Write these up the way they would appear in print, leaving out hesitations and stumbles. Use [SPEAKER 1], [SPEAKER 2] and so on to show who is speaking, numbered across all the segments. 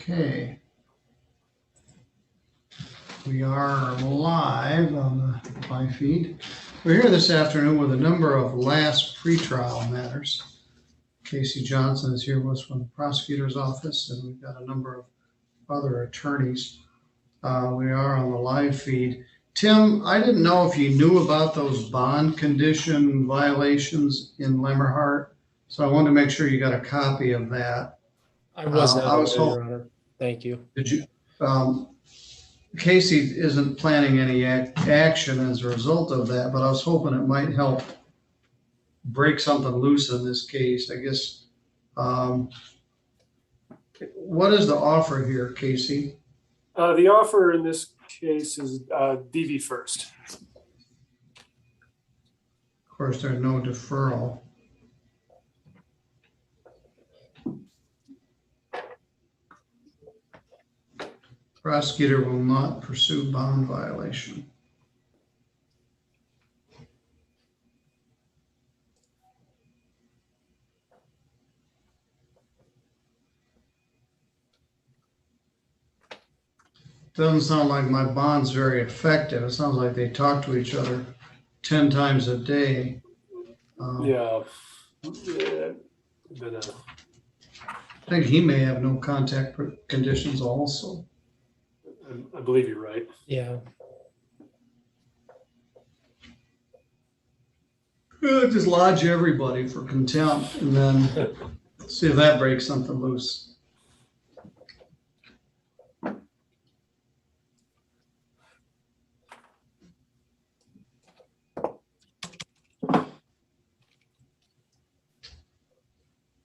[SPEAKER 1] Okay. We are live on the live feed. We're here this afternoon with a number of last pretrial matters. Casey Johnson is here with us from the prosecutor's office, and we've got a number of other attorneys. We are on the live feed. Tim, I didn't know if you knew about those bond condition violations in Lemmerhart, so I wanted to make sure you got a copy of that.
[SPEAKER 2] I was not aware, Your Honor. Thank you.
[SPEAKER 1] Did you? Casey isn't planning any action as a result of that, but I was hoping it might help break something loose in this case. I guess. What is the offer here, Casey?
[SPEAKER 3] The offer in this case is DV first.
[SPEAKER 1] Of course, there's no deferral. Prosecutor will not pursue bond violation. Doesn't sound like my bond's very effective. It sounds like they talk to each other 10 times a day.
[SPEAKER 3] Yeah.
[SPEAKER 1] I think he may have no contact conditions also.
[SPEAKER 3] I believe you're right.
[SPEAKER 2] Yeah.
[SPEAKER 1] Just lodge everybody for contempt and then see if that breaks something loose.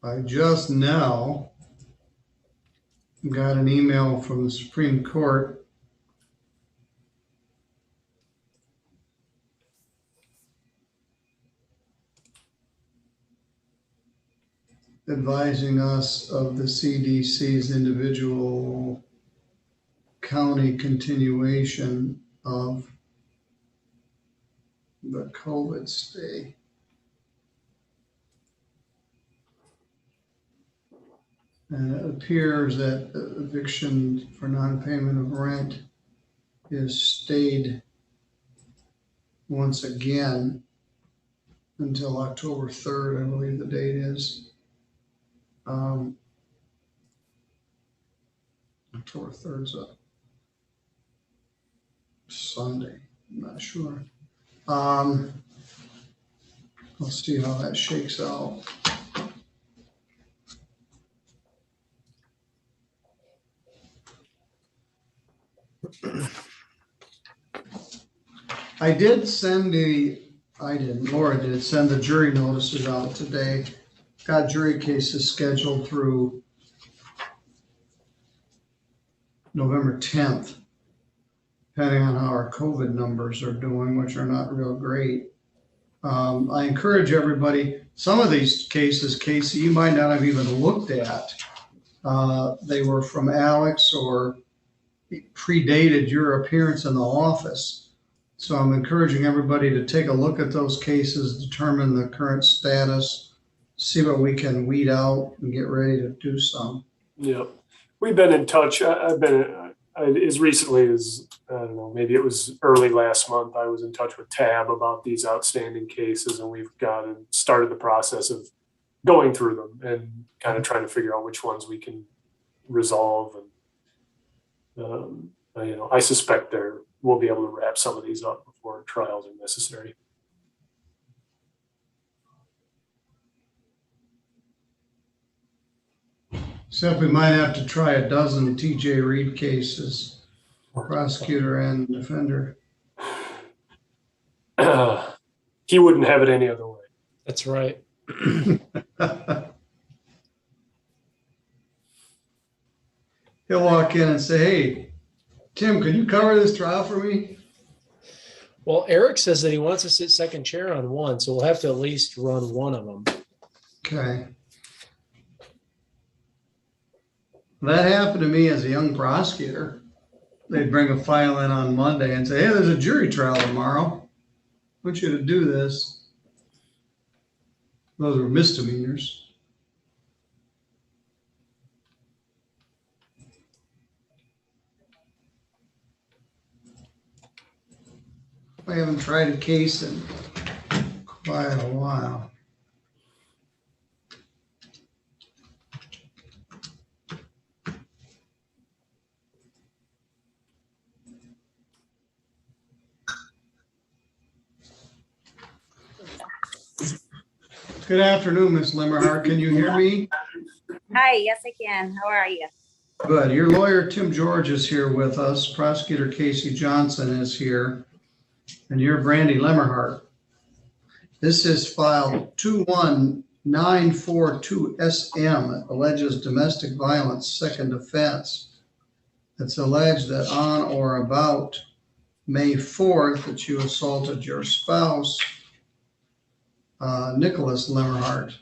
[SPEAKER 1] I just now got an email from the Supreme Court advising us of the CDC's individual county continuation of the COVID stay. And it appears that eviction for non-payment of rent is stayed once again until October 3rd, I believe the date is. October 3rd is a Sunday, I'm not sure. Let's see how that shakes out. Laura did send the jury notices out today. Got jury cases scheduled through November 10th, depending on how our COVID numbers are doing, which are not real great. I encourage everybody, some of these cases, Casey, you might not have even looked at. They were from Alex or predated your appearance in the office. So I'm encouraging everybody to take a look at those cases, determine the current status, see what we can weed out and get ready to do some.
[SPEAKER 3] Yeah. We've been in touch. I've been as recently as, I don't know, maybe it was early last month. I was in touch with Tab about these outstanding cases, and we've started the process of going through them and kind of trying to figure out which ones we can resolve. And, I suspect we'll be able to wrap some of these up before trials are necessary.
[SPEAKER 1] Except we might have to try a dozen TJ Reed cases, prosecutor and defender.
[SPEAKER 3] He wouldn't have it any other way.
[SPEAKER 2] That's right.
[SPEAKER 1] He'll walk in and say, "Hey, Tim, could you cover this trial for me?"
[SPEAKER 2] Well, Eric says that he wants to sit second chair on one, so we'll have to at least run one of them.
[SPEAKER 1] Okay. That happened to me as a young prosecutor. They'd bring a file in on Monday and say, "Hey, there's a jury trial tomorrow. I want you to do this." Those were misdemeanors. I haven't tried a case in quite a while. Good afternoon, Ms. Limmerhart. Can you hear me?
[SPEAKER 4] Hi, yes, I can. How are you?
[SPEAKER 1] Good. Your lawyer, Tim George, is here with us. Prosecutor Casey Johnson is here. And you're Brandy Limmerhart. This is file 21942SM, alleges domestic violence, second offense. It's alleged that on or about May 4th that you assaulted your spouse, Nicholas Limmerhart.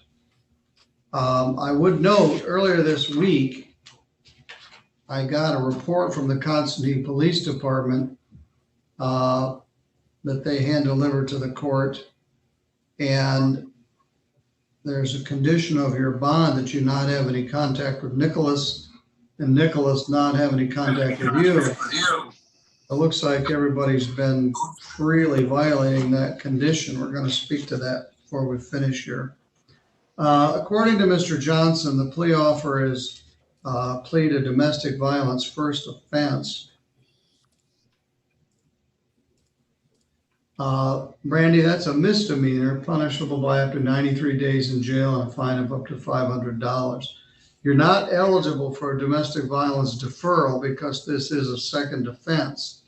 [SPEAKER 1] I would note earlier this week, I got a report from the Constantine Police Department that they hand delivered to the court. And there's a condition of your bond that you not have any contact with Nicholas and Nicholas not have any contact with you. It looks like everybody's been freely violating that condition. We're going to speak to that before we finish here. According to Mr. Johnson, the plea offer is plea to domestic violence first offense. Brandy, that's a misdemeanor punishable by up to 93 days in jail and a fine of up to $500. You're not eligible for a domestic violence deferral because this is a second offense.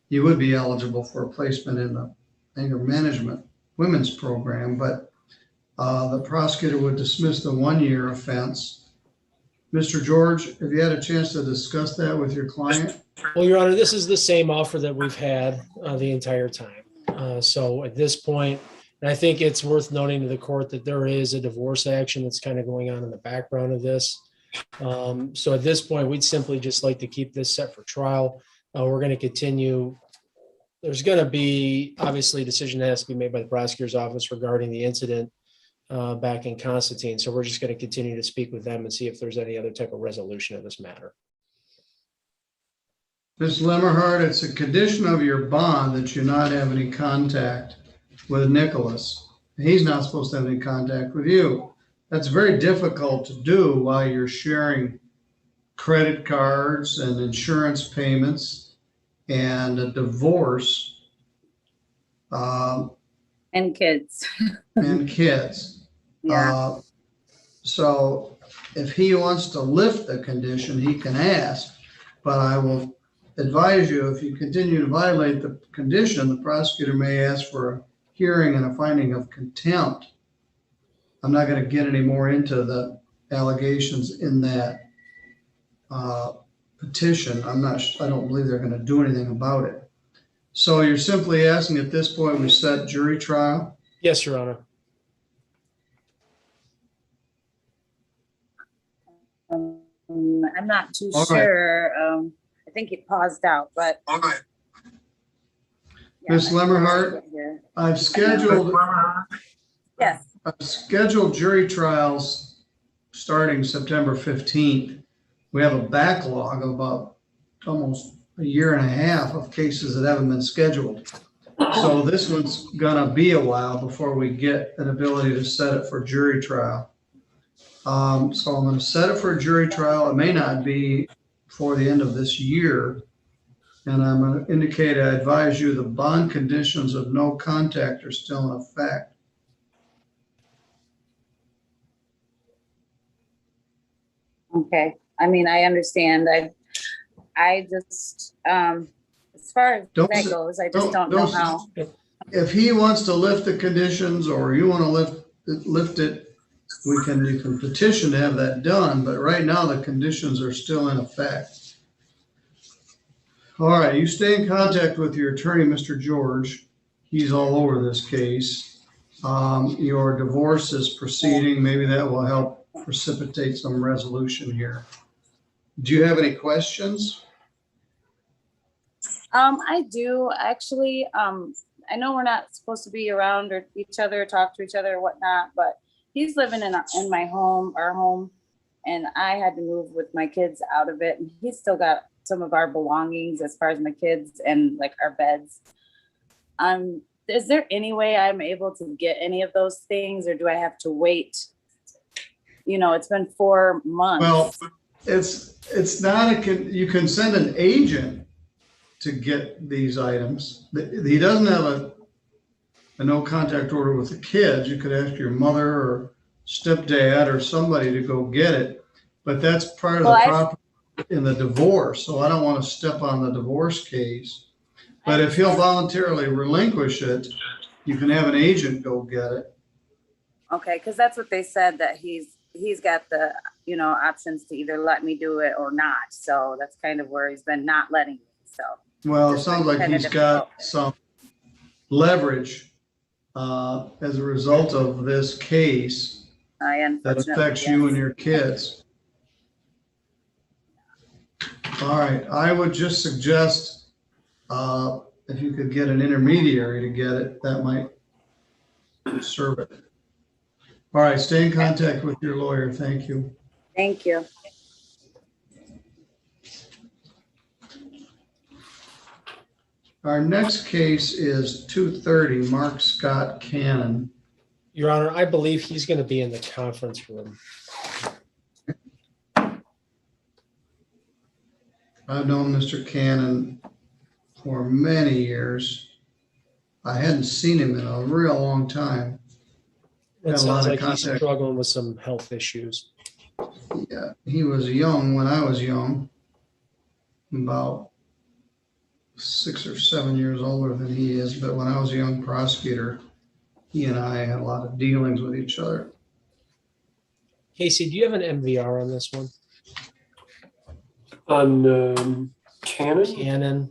[SPEAKER 1] You would be eligible for a placement in the anger management women's program, but the prosecutor would dismiss the 1-year offense. Mr. George, have you had a chance to discuss that with your client?
[SPEAKER 2] Well, Your Honor, this is the same offer that we've had the entire time. So at this point, and I think it's worth noting to the court that there is a divorce action that's kind of going on in the background of this. So at this point, we'd simply just like to keep this set for trial. We're going to continue. There's going to be obviously a decision that has to be made by the prosecutor's office regarding the incident back in Constantine. So we're just going to continue to speak with them and see if there's any other type of resolution of this matter.
[SPEAKER 1] Ms. Limmerhart, it's a condition of your bond that you not have any contact with Nicholas. He's not supposed to have any contact with you. That's very difficult to do while you're sharing credit cards and insurance payments and a divorce.
[SPEAKER 4] And kids.
[SPEAKER 1] And kids.
[SPEAKER 4] Yeah.
[SPEAKER 1] So if he wants to lift the condition, he can ask, but I will advise you, if you continue to violate the condition, the prosecutor may ask for a hearing and a finding of contempt. I'm not going to get any more into the allegations in that petition. I don't believe they're going to do anything about it. So you're simply asking at this point we set jury trial?
[SPEAKER 2] Yes, Your Honor.
[SPEAKER 4] I'm not too
[SPEAKER 1] All right.
[SPEAKER 4] sure. I think it paused out, but.
[SPEAKER 1] All right.
[SPEAKER 4] Yeah,
[SPEAKER 1] Ms. Limmerhart, I've scheduled jury trials starting September 15th. We have a backlog of about almost a year and a half of cases that haven't been scheduled. So this one's gonna be a while before we get an ability to set it for jury trial. So I'm gonna set it for a jury trial. It may not be before the end of this year. And I'm going to indicate, I advise you, the bond conditions of no contact are still in effect.
[SPEAKER 4] Okay. I mean, I understand. I just, as far as that goes, I just don't know how.
[SPEAKER 1] If he wants to lift the conditions or you want to lift it, you can petition to have that done. But right now the conditions are still in effect. All right, you stay in contact with your attorney, Mr. George. He's all over this case. Your divorce is proceeding. Maybe that will help precipitate some resolution here. Do you have any questions?
[SPEAKER 4] I do actually. I know we're not supposed to be around or each other, talk to each other or whatnot, but he's living in my home, our home, and I had to move with my kids out of it, and he's still got some of our belongings as far as my kids and like our beds. Is there any way I'm able to get any of those things, or do I have to wait? You know, it's been 4 months.
[SPEAKER 1] Well, it's not you can send an agent to get these items. He doesn't have a no contact order with the kids. You could ask your mother or stepdad or somebody to go get it, but that's part of the property in the divorce. So I don't want to step on the divorce case. But if he'll voluntarily relinquish it, you can have an agent go get it.
[SPEAKER 4] Okay, because that's what they said, that he's got the, you know, options to either let me do it or not. So that's kind of where he's been not letting me. So
[SPEAKER 1] well, it sounds like he's got some leverage as a result of this case that affects you and your kids. All right, I would just suggest if you could get an intermediary to get it, that might serve it. All right, stay in contact with your lawyer. Thank you.
[SPEAKER 4] Thank you.
[SPEAKER 1] Our next case is 230 Mark Scott Cannon.
[SPEAKER 2] Your Honor, I believe he's going to be in the conference room.
[SPEAKER 1] I've known Mr. Cannon for many years. I hadn't seen him in a real long time.
[SPEAKER 2] It sounds like he's struggling with some health issues.
[SPEAKER 1] Yeah, he was young when I was young, about 6 or 7 years older than he is. But when I was a young prosecutor, he and I had a lot of dealings with each other.
[SPEAKER 2] Casey, do you have an MVR on this one?
[SPEAKER 3] On Cannon?
[SPEAKER 2] Cannon.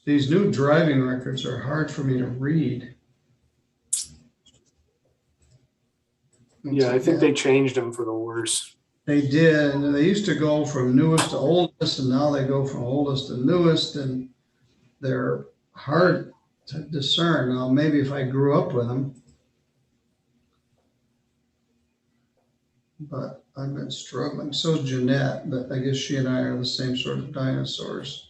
[SPEAKER 1] These new driving records are hard for me to read.
[SPEAKER 3] Yeah, I think they changed them for the worse.
[SPEAKER 1] They did, and they used to go from newest to oldest, and now they go from oldest to newest, and they're hard to discern. Now, maybe if I grew up with them, but I've been struggling. So is Jeanette, but I guess she and I are the same sort of dinosaurs.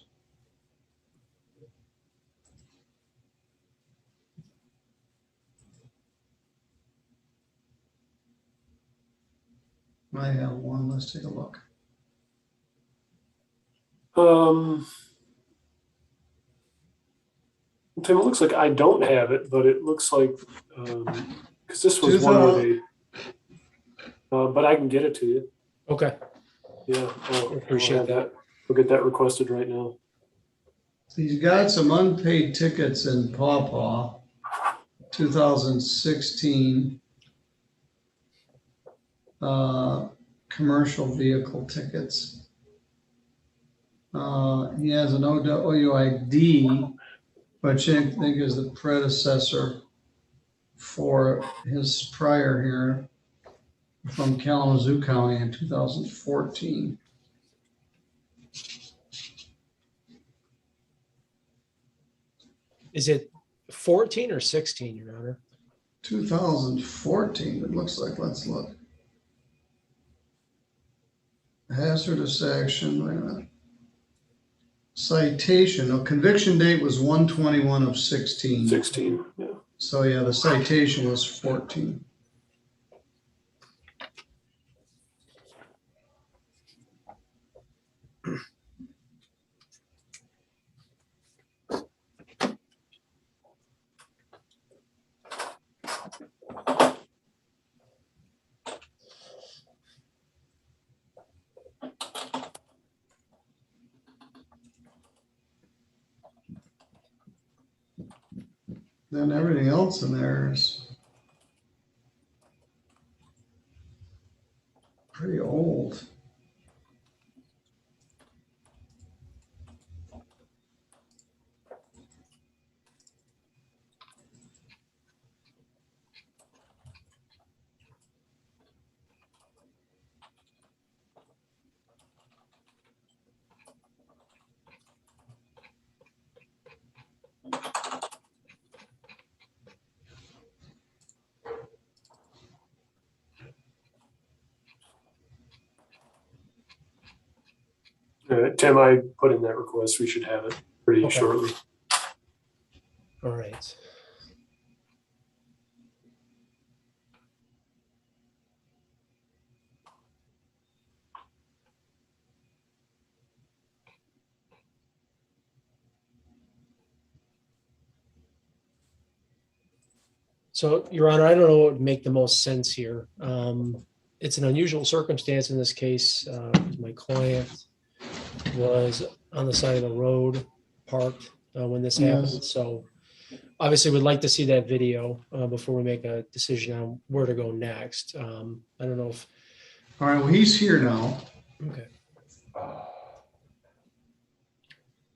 [SPEAKER 1] I have one. Let's take a look.
[SPEAKER 3] Tim, it looks like I don't have it, but it looks like because this was one where they. But I can get it to you.
[SPEAKER 2] Okay.
[SPEAKER 3] Yeah,
[SPEAKER 2] Appreciate that.
[SPEAKER 3] We'll get that requested right now.
[SPEAKER 1] He's got some unpaid tickets in Paw Paw, 2016. Commercial vehicle tickets. He has an OUID, which I think is the predecessor for his prior here from Kalamazoo County in 2014.
[SPEAKER 2] Is it 14 or 16, Your Honor?
[SPEAKER 1] 2014, it looks like. Let's look. Hazardous action, wait a minute. Citation, no, conviction date was 1/21 of 16.
[SPEAKER 3] 16, yeah.
[SPEAKER 1] So yeah, the citation was 14. Then everything else in there is pretty old.
[SPEAKER 3] Tim, I put in that request. We should have it pretty
[SPEAKER 2] Okay.
[SPEAKER 3] shortly.
[SPEAKER 2] All right. So, Your Honor, I don't know what would make the most sense here. It's an unusual circumstance in this case. My client was on the side of the road, parked when this happened.
[SPEAKER 1] Yes.
[SPEAKER 2] So obviously we'd like to see that video before we make a decision on where to go next. I don't know if,
[SPEAKER 1] All right, well, he's here now.
[SPEAKER 2] okay.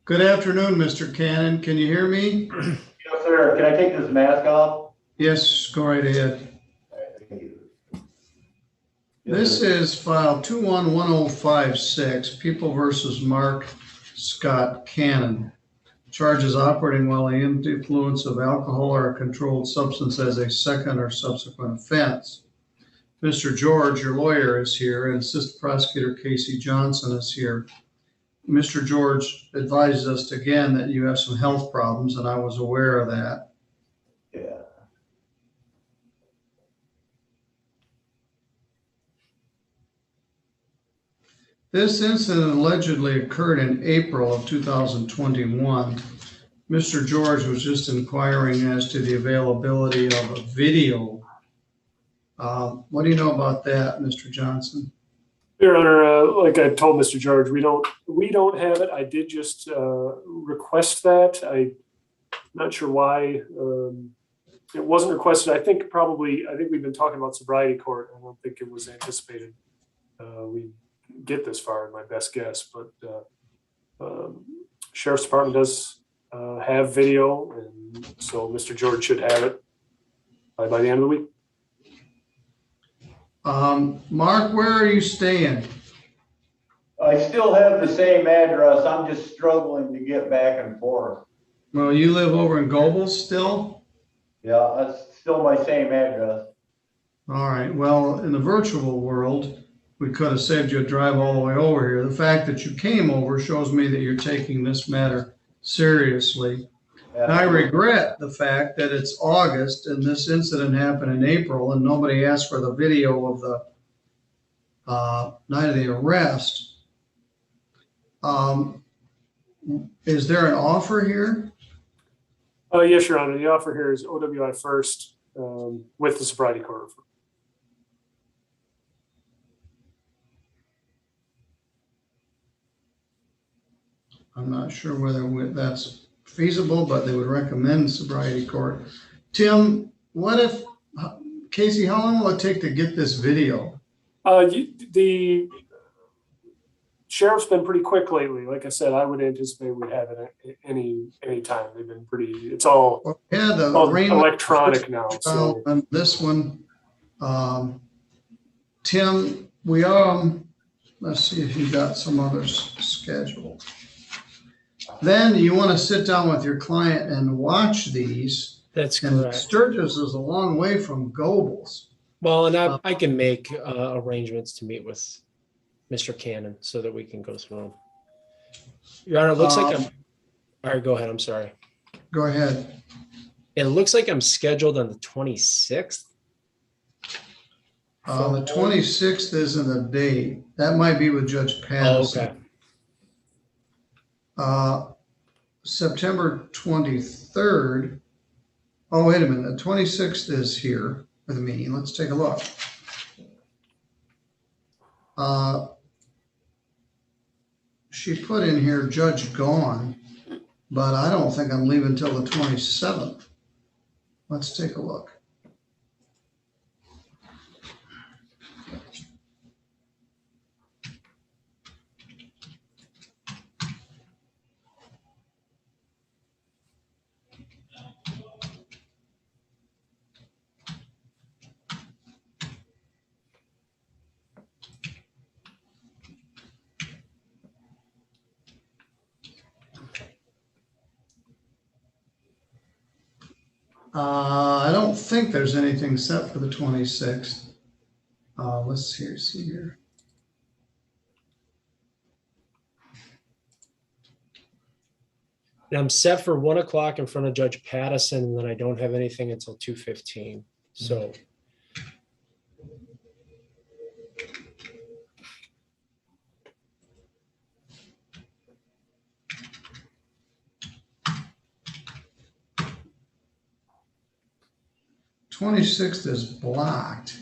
[SPEAKER 1] Good afternoon, Mr. Cannon. Can you hear me?
[SPEAKER 5] Yes, sir. Can I take this mask off?
[SPEAKER 1] Yes, go right ahead.
[SPEAKER 5] Thank you.
[SPEAKER 1] This is file 211056, People versus Mark Scott Cannon. Charges operating while under the influence of alcohol or a controlled substance as a second or subsequent offense. Mr. George, your lawyer, is here, and Assistant Prosecutor Casey Johnson is here. Mr. George advised us again that you have some health problems, and I was aware of that.
[SPEAKER 5] Yeah.
[SPEAKER 1] This incident allegedly occurred in April of 2021. Mr. George was just inquiring as to the availability of a video. What do you know about that, Mr. Johnson?
[SPEAKER 3] Your Honor, like I told Mr. George, we don't have it. I did just request that. I'm not sure why it wasn't requested. I think we've been talking about sobriety court. I don't think it was anticipated we get this far, in my best guess. But Sheriff's Department does have video, and so Mr. George should have it by the end of the week.
[SPEAKER 1] Mark, where are you staying?
[SPEAKER 5] I still have the same address. I'm just struggling to get back and forth.
[SPEAKER 1] Well, you live over in Gobles still?
[SPEAKER 5] Yeah, that's still my same address.
[SPEAKER 1] All right. Well, in the virtual world, we could have saved you a drive all the way over here. The fact that you came over shows me that you're taking this matter seriously. And I regret the fact that it's August and this incident happened in April and nobody asked for the video of the night of the arrest. Is there an offer here?
[SPEAKER 3] Yes, Your Honor. The offer here is OWI first with the sobriety court.
[SPEAKER 1] I'm not sure whether that's feasible, but they would recommend sobriety court. Tim, what if, Casey, how long will it take to get this video?
[SPEAKER 3] The sheriff's been pretty quick lately. Like I said, I would anticipate we'd have it any time. They've been pretty. It's all
[SPEAKER 1] Yeah, the
[SPEAKER 3] electronic now. So
[SPEAKER 1] and this one, Tim, we let's see if you got some others scheduled. Then you want to sit down with your client and watch these.
[SPEAKER 2] That's
[SPEAKER 1] And
[SPEAKER 2] correct.
[SPEAKER 1] Sturgis is a long way from Gobles.
[SPEAKER 2] Well, and I can make arrangements to meet with Mr. Cannon so that we can go through them. Your Honor, it looks like I'm, all right, go ahead. I'm sorry.
[SPEAKER 1] Go ahead.
[SPEAKER 2] It looks like I'm scheduled on the 26th.
[SPEAKER 1] The 26th isn't a date. That might be with Judge
[SPEAKER 2] Oh,
[SPEAKER 1] Patterson.
[SPEAKER 2] okay.
[SPEAKER 1] September 23rd. Oh, wait a minute. The 26th is here with me. Let's take a look. She put in here Judge gone, but I don't think I'm leaving till the 27th. Let's take a look. I don't think there's anything set for the 26th. Let's see here.
[SPEAKER 2] And I'm set for 1 o'clock in front of Judge Pattison, and then I don't have anything until 2:15. So
[SPEAKER 1] 26th is blocked.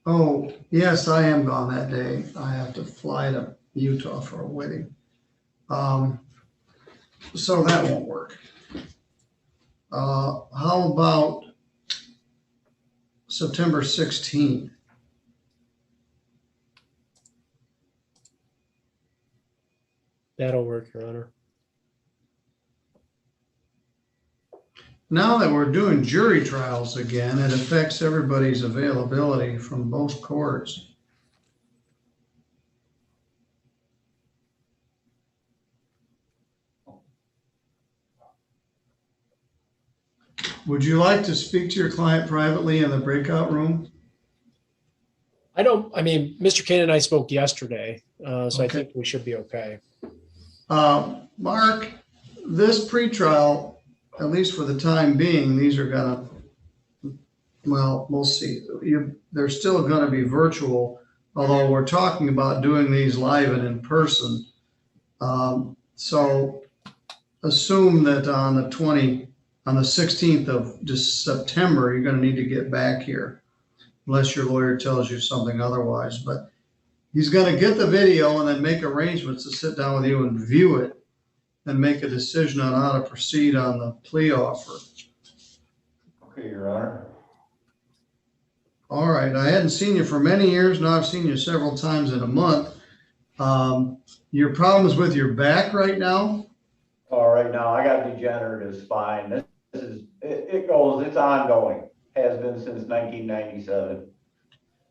[SPEAKER 1] Oh, yes, I am gone that day. I have to fly to Utah for a wedding. So that won't work. How about September 16th?
[SPEAKER 2] that'll work, Your Honor.
[SPEAKER 1] Now that we're doing jury trials again, it affects everybody's availability from both courts. Would you like to speak to your client privately in the breakout room?
[SPEAKER 2] I mean, Mr. Kane and I spoke yesterday, so I
[SPEAKER 1] Okay.
[SPEAKER 2] think we should be okay.
[SPEAKER 1] Mark, this pretrial, at least for the time being, these are gonna, well, we'll see. They're still gonna be virtual, although we're talking about doing these live and in person. So assume that on the 16th of September, you're gonna need to get back here, unless your lawyer tells you something otherwise. But he's gonna get the video and then make arrangements to sit down with you and view it and make a decision on how to proceed on the plea offer.
[SPEAKER 5] Okay, Your Honor.
[SPEAKER 1] All right, I hadn't seen you for many years. Now I've seen you several times in a month. Your problems with your back right now?
[SPEAKER 5] All right, now I got degenerative spine. This is, it's ongoing. Has been since 1997.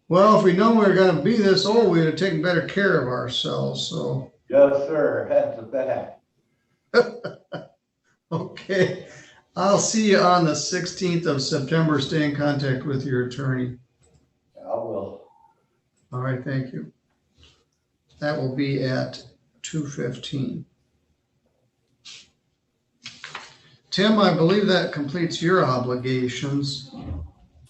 [SPEAKER 1] Well, if we know we were gonna be this old, we'd have taken better care of ourselves, so.
[SPEAKER 5] Yes, sir. That's a fact.
[SPEAKER 1] Okay, I'll see you on the 16th of September. Stay in contact with your attorney.
[SPEAKER 5] I will.
[SPEAKER 1] All right, thank you. That will be at 2:15. Tim, I believe that completes your obligations.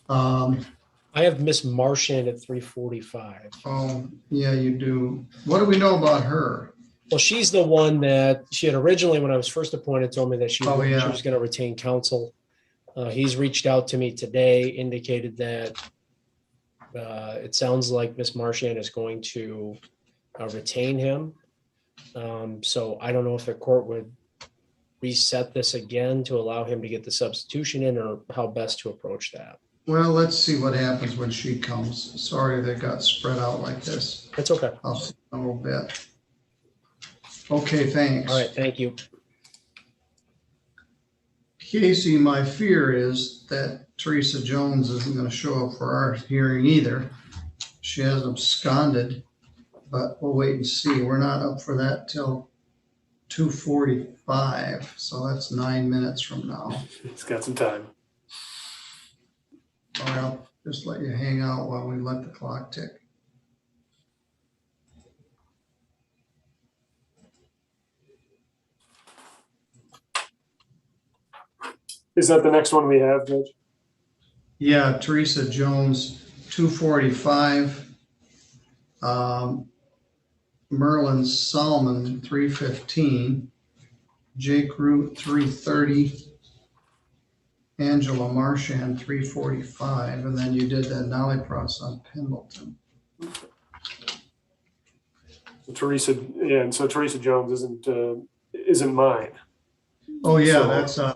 [SPEAKER 2] I have Miss Marchand at 3:45.
[SPEAKER 1] Oh, yeah, you do. What do we know about her?
[SPEAKER 2] Well, she's the one that she had originally, when I was first appointed, told me that she
[SPEAKER 1] Oh, yeah.
[SPEAKER 2] was going to retain counsel. He's reached out to me today, indicated that it sounds like Miss Marchand is going to retain him. So I don't know if the court would reset this again to allow him to get the substitution in, or how best to approach that.
[SPEAKER 1] Well, let's see what happens when she comes. Sorry they got spread out like this.
[SPEAKER 2] That's okay.
[SPEAKER 1] I'll see in a little bit. Okay, thanks.
[SPEAKER 2] All right. Thank you.
[SPEAKER 1] Casey, my fear is that Teresa Jones isn't going to show up for our hearing either. She has absconded, but we'll wait and see. We're not up for that till 2:45, so that's 9 minutes from now.
[SPEAKER 3] It's got some time.
[SPEAKER 1] All right, I'll just let you hang out while we let the clock tick.
[SPEAKER 3] Is that the next one we have, Judge?
[SPEAKER 1] Yeah, Teresa Jones, 2:45. Merlin Solomon, 3:15. Jake Root, 3:30. Angela Marchand, 3:45. And then you did that Nolly Cross on Pendleton.
[SPEAKER 3] Teresa, yeah, and so Teresa Jones isn't mine.
[SPEAKER 1] Oh, yeah,
[SPEAKER 3] So,
[SPEAKER 1] that's, yeah,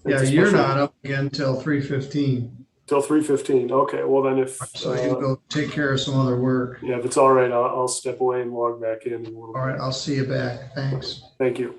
[SPEAKER 3] That's a
[SPEAKER 1] you're
[SPEAKER 3] special-
[SPEAKER 1] not up again till 3:15.
[SPEAKER 3] Till 3:15. Okay, well then if
[SPEAKER 1] So you go take care of some other work.
[SPEAKER 3] yeah, if it's all right, I'll step away and log back in.
[SPEAKER 1] All right, I'll see you back. Thanks.
[SPEAKER 3] Thank you.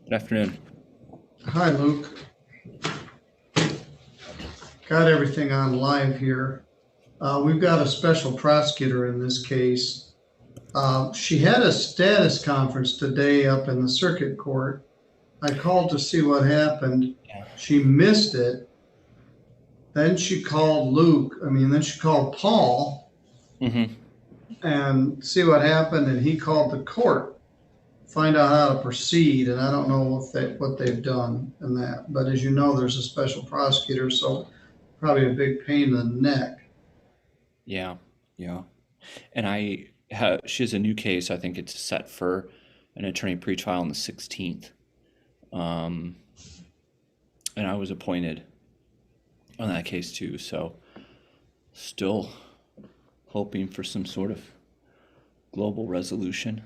[SPEAKER 6] Good afternoon.
[SPEAKER 1] Hi, Luke. Got everything on live here. We've got a special prosecutor in this case. She had a status conference today up in the circuit court. I called to see what happened. She missed it. Then she called then she called Paul and see what happened. And he called the court, find out how to proceed. And I don't know if what they've done in that. But as you know, there's a special prosecutor, so probably a big pain in the neck.
[SPEAKER 6] Yeah. And she has a new case. I think it's set for an attorney pretrial on the 16th. And I was appointed on that case too. So still hoping for some sort of global resolution.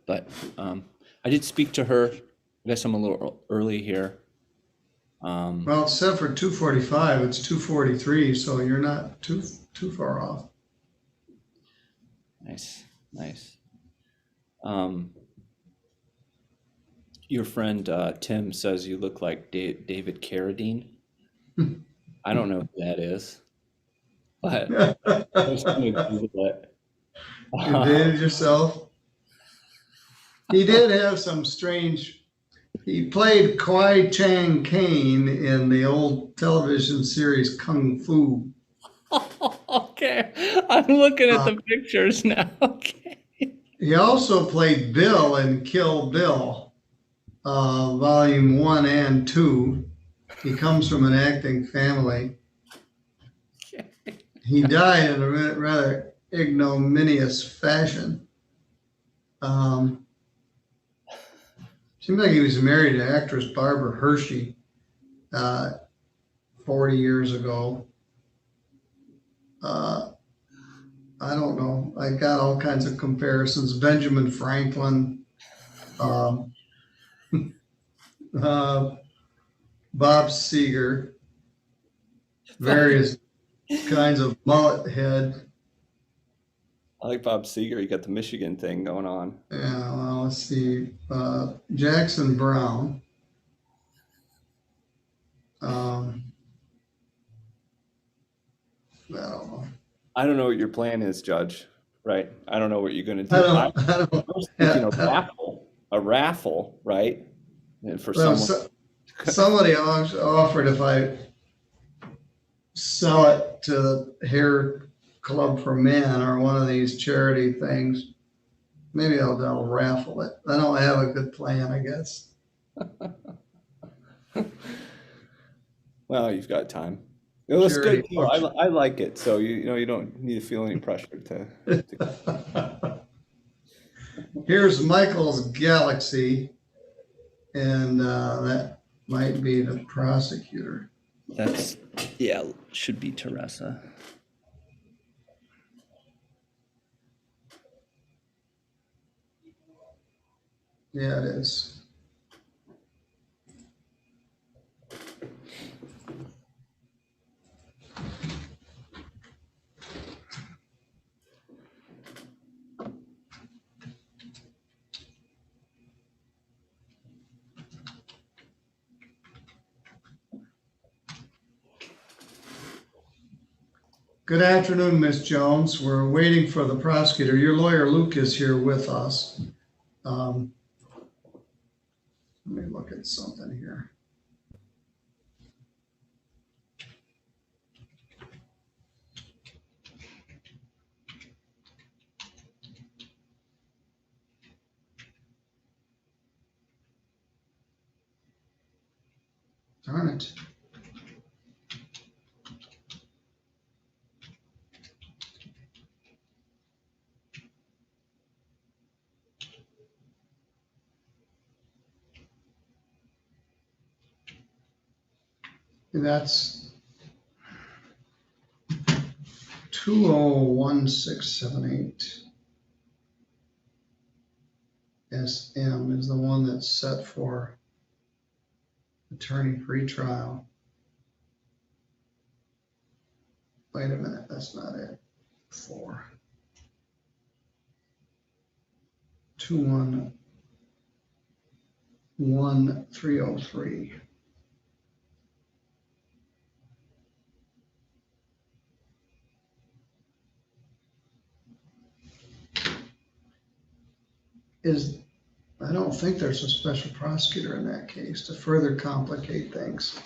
[SPEAKER 6] But I did speak to her. I guess I'm a little early here.
[SPEAKER 1] Well, it's set for 2:45. It's 2:43, so you're not too far off.
[SPEAKER 6] Nice. Your friend Tim says you look like David Carradine. I don't know who that is, but I was going to Google it.
[SPEAKER 1] You dated yourself? He did have some strange. He played Kwai Chang Caine in the old television series Kung Fu.
[SPEAKER 6] Okay, I'm looking at the pictures now. Okay.
[SPEAKER 1] He also played Bill in Kill Bill, Volume 1 and 2. He comes from an acting family.
[SPEAKER 6] Okay.
[SPEAKER 1] He died in a rather ignominious fashion. Seemed like he was married to actress Barbara Hershey 40 years ago. I don't know. I got all kinds of comparisons. Benjamin Franklin, Bob Seger, various kinds of mullet head.
[SPEAKER 6] I like Bob Seger. You got the Michigan thing going on.
[SPEAKER 1] Yeah, well, let's see. Jackson Brown. I don't know.
[SPEAKER 6] I don't know what your plan is, Judge. Right? I don't know what you're going to do.
[SPEAKER 1] I don't
[SPEAKER 6] I was thinking a raffle, right? And for
[SPEAKER 1] somebody offered if I sell it to the Hair Club for Men or one of these charity things, maybe I'll raffle it. I don't have a good plan, I guess.
[SPEAKER 6] Well, you've got time. It was
[SPEAKER 1] Charity
[SPEAKER 6] good too. I like it. So you don't need to feel any pressure to
[SPEAKER 1] Here's Michael's Galaxy, and that might be the prosecutor.
[SPEAKER 6] Should be Teresa.
[SPEAKER 1] Yeah, it is. Good afternoon, Ms. Jones. We're waiting for the prosecutor. Your lawyer, Luke, is here with us. Let me look at something here. Darn it. That's 201678. SM is the one that's set for attorney pretrial. Wait a minute, that's not it. 211303. I don't think there's a special prosecutor in that case to further complicate things.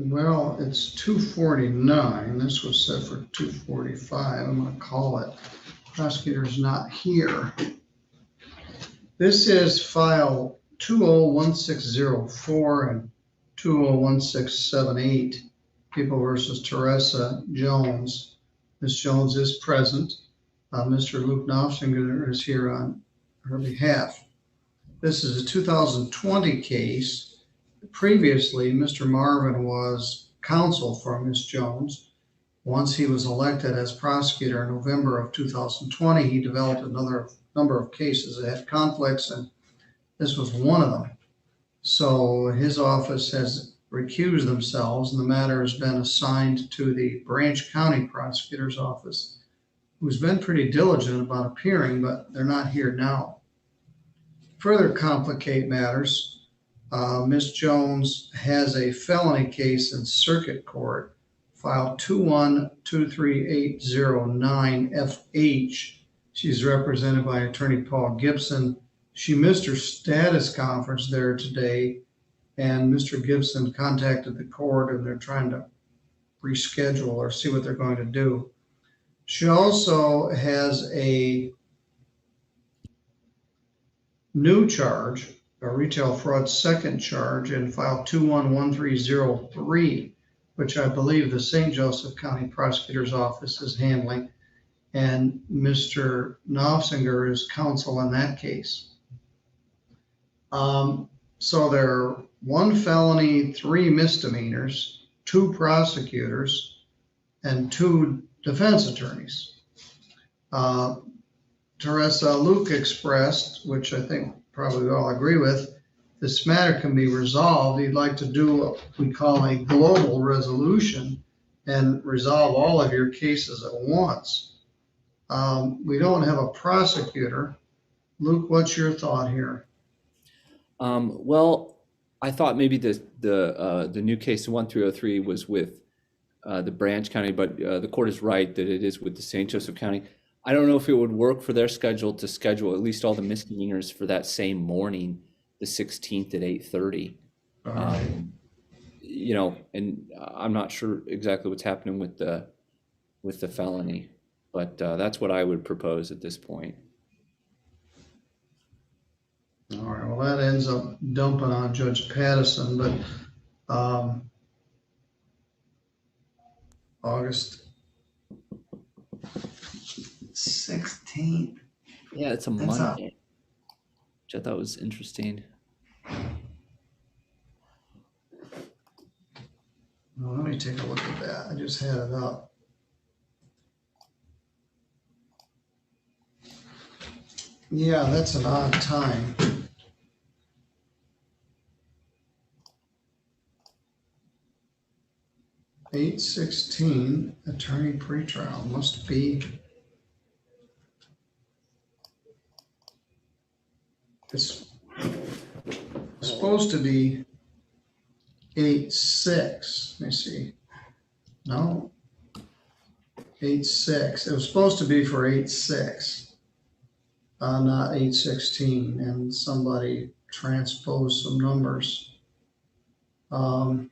[SPEAKER 1] Well, it's 2:49. This was set for 2:45. I'm going to call it. Prosecutor's not here. This is file 201604 and 201678, People versus Teresa Jones. Ms. Jones is present. Mr. Luke Knopfinger is here on her behalf. This is a 2020 case. Previously, Mr. Marvin was counsel for Ms. Jones. Once he was elected as prosecutor in November of 2020, he developed another number of cases that had conflicts, and this was one of them. So his office has recused themselves, and the matter has been assigned to the Branch County Prosecutor's Office, who's been pretty diligent about appearing, but they're not here now. Further complicate matters. Ms. Jones has a felony case in circuit court, file 2123809FH. She's represented by attorney Paul Gibson. She missed her status conference there today, and Mr. Gibson contacted the court, and they're trying to reschedule or see what they're going to do. She also has a new charge, a retail fraud second charge in file 211303, which I believe the St. Joseph County Prosecutor's Office is handling, and Mr. Knopfinger is counsel in that case. So there are 1 felony, 3 misdemeanors, 2 prosecutors, and 2 defense attorneys. Teresa Luke expressed, which I think probably we all agree with, this matter can be resolved. He'd like to do what we call a global resolution and resolve all of your cases at once. We don't have a prosecutor. Luke, what's your thought here?
[SPEAKER 6] Well, I thought maybe the new case 1303 was with the Branch County, but the court is right that it is with the St. Joseph County. I don't know if it would work for their schedule to schedule at least all the misdemeanors for that same morning, the 16th at 8:30. You know, and I'm not sure exactly what's happening with the with the felony. But that's what I would propose at this point.
[SPEAKER 1] All right, well, that ends up dumping on Judge Pattison, but August 16th.
[SPEAKER 6] Yeah, it's a
[SPEAKER 1] That's up.
[SPEAKER 6] Monday, which I thought was interesting.
[SPEAKER 1] Well, let me take a look at that. I just had it up. Yeah, that's an odd time. (8:16) attorney pretrial must be. It's supposed to be 8:06. Let me see. No. 8:06. It was supposed to be for 8:06, not 8:16. And somebody transposed some numbers.
[SPEAKER 6] Oh,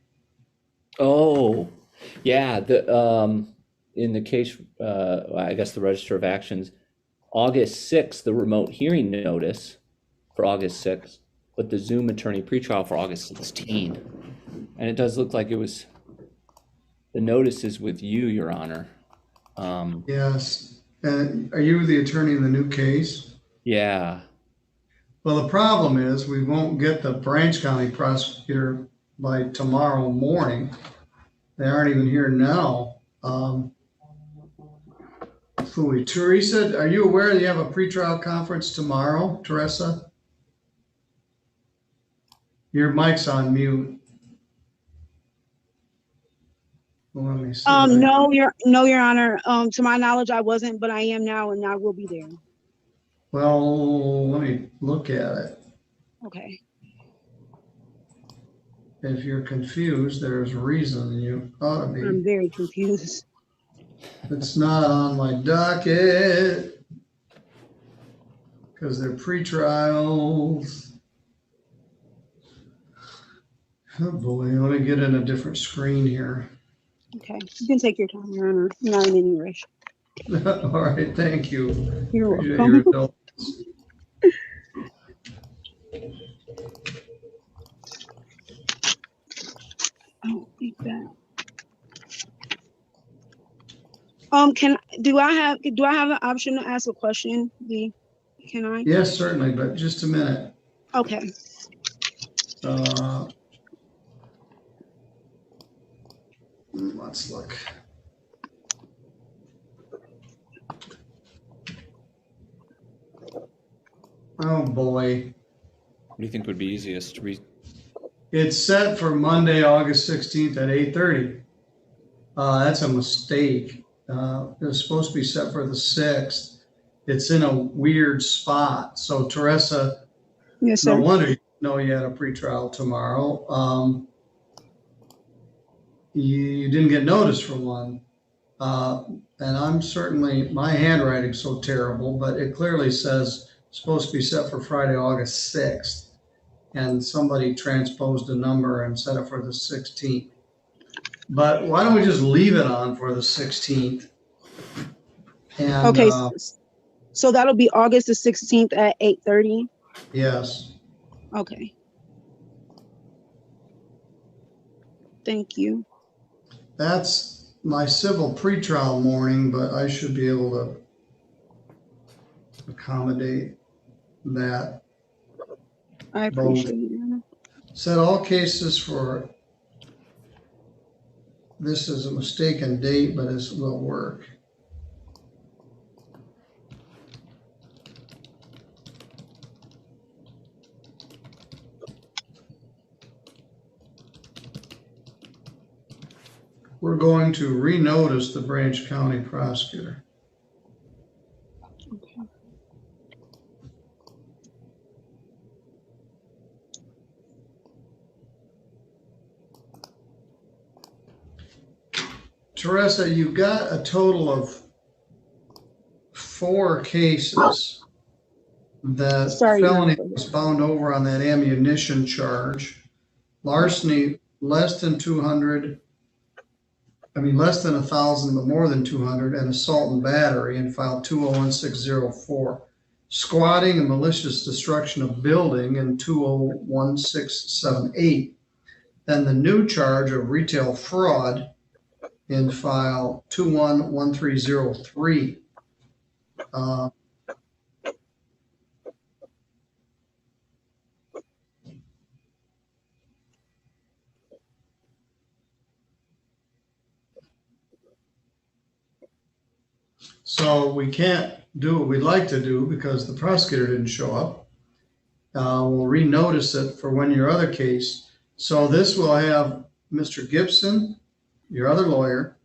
[SPEAKER 6] yeah. The in the case, I guess the Register of Actions, August 6th, the remote hearing notice for August 6th, but the Zoom attorney pretrial for August 16. And it does look like it was, the notice is with you, Your Honor.
[SPEAKER 1] Yes. And are you the attorney in the new case?
[SPEAKER 6] Yeah.
[SPEAKER 1] Well, the problem is we won't get the Branch County prosecutor by tomorrow morning. They aren't even here now. Fooey. Teresa, are you aware that you have a pretrial conference tomorrow, Teresa? Your mic's on mute. Well, let me see.
[SPEAKER 7] No, Your Honor. To my knowledge, I wasn't, but I am now, and I will be there.
[SPEAKER 1] Well, let me look at it.
[SPEAKER 7] Okay.
[SPEAKER 1] If you're confused, there's a reason you ought to be.
[SPEAKER 7] I'm very confused.
[SPEAKER 1] It's not on my docket because they're pretrials. Oh boy, let me get in a different screen here.
[SPEAKER 7] Okay. You can take your time, Your Honor. I'm not in any rush.
[SPEAKER 1] All right, thank you.
[SPEAKER 7] You're
[SPEAKER 1] Appreciate
[SPEAKER 7] welcome.
[SPEAKER 1] your indulgence.
[SPEAKER 7] Oh, take that. Do I have the option to ask a question? Can I?
[SPEAKER 1] Yes, certainly, but just a minute.
[SPEAKER 7] Okay.
[SPEAKER 1] Let's look. Oh boy.
[SPEAKER 6] What do you think would be easiest to read?
[SPEAKER 1] It's set for Monday, August 16th at 8:30. That's a mistake. It was supposed to be set for the 6th. It's in a weird spot. So Teresa,
[SPEAKER 7] Yes,
[SPEAKER 1] no
[SPEAKER 7] sir.
[SPEAKER 1] wonder you know you had a pretrial tomorrow. You didn't get notice for one. And I'm certainly, my handwriting's so terrible, but it clearly says it's supposed to be set for Friday, August 6th. And somebody transposed a number and set it for the 16th. But why don't we just leave it on for the 16th? And,
[SPEAKER 7] Okay. So that'll be August the 16th at 8:30.
[SPEAKER 1] yes.
[SPEAKER 7] Okay. Thank you.
[SPEAKER 1] That's my civil pretrial morning, but I should be able to accommodate that.
[SPEAKER 7] I appreciate it, Your Honor.
[SPEAKER 1] Set all cases for, this is a mistaken date, but it will work. We're going to renotice the Branch County prosecutor.
[SPEAKER 7] Okay.
[SPEAKER 1] Teresa, you've got a total of 4 cases that
[SPEAKER 7] Sorry,
[SPEAKER 1] felony
[SPEAKER 7] Your Honor.
[SPEAKER 1] was bound over on that ammunition charge. Larceny less than 200, less than 1,000, but more than 200, and assault and battery in file 201604. Squatting and malicious destruction of building in 201678. Then the new charge of retail fraud in file 211303. So we can't do what we'd like to do because the prosecutor didn't show up. We'll renotice it for when your other case. So this will have Mr. Gibson, your other lawyer,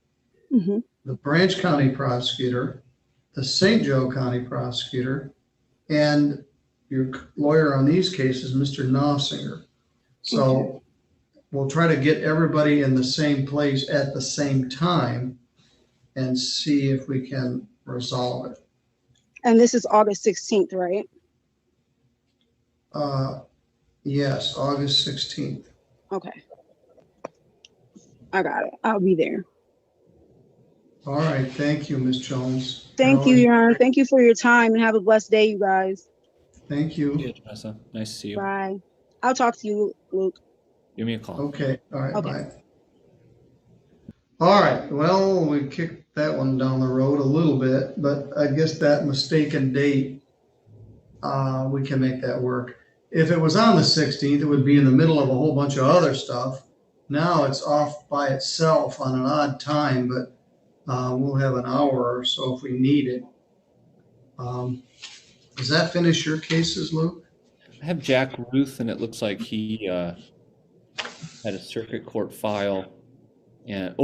[SPEAKER 7] Mm-hmm.
[SPEAKER 1] the Branch County prosecutor, the St. Joe County prosecutor, and your lawyer on these cases, Mr. Nossinger. So we'll try to get everybody in the same place at the same time and see if we can resolve it.
[SPEAKER 7] And this is August 16th, right?
[SPEAKER 1] Yes, August 16th.
[SPEAKER 7] Okay. I got it. I'll be there.
[SPEAKER 1] All right, thank you, Ms. Jones.
[SPEAKER 7] Thank you, Your Honor. Thank you for your time and have a blessed day, you guys.
[SPEAKER 1] Thank you.
[SPEAKER 6] Yeah, Vanessa. Nice to see you.
[SPEAKER 7] Bye. I'll talk to you, Luke.
[SPEAKER 6] Give me a call.
[SPEAKER 1] Okay, all right,
[SPEAKER 7] Okay.
[SPEAKER 1] bye. All right, well, we kicked that one down the road a little bit, but I guess that mistaken date, we can make that work. If it was on the 16th, it would be in the middle of a whole bunch of other stuff. Now it's off by itself on an odd time, but we'll have an hour or so if we need it. Does that finish your cases, Luke?
[SPEAKER 6] I have Jack Ruth, and it looks like he had a circuit court file, and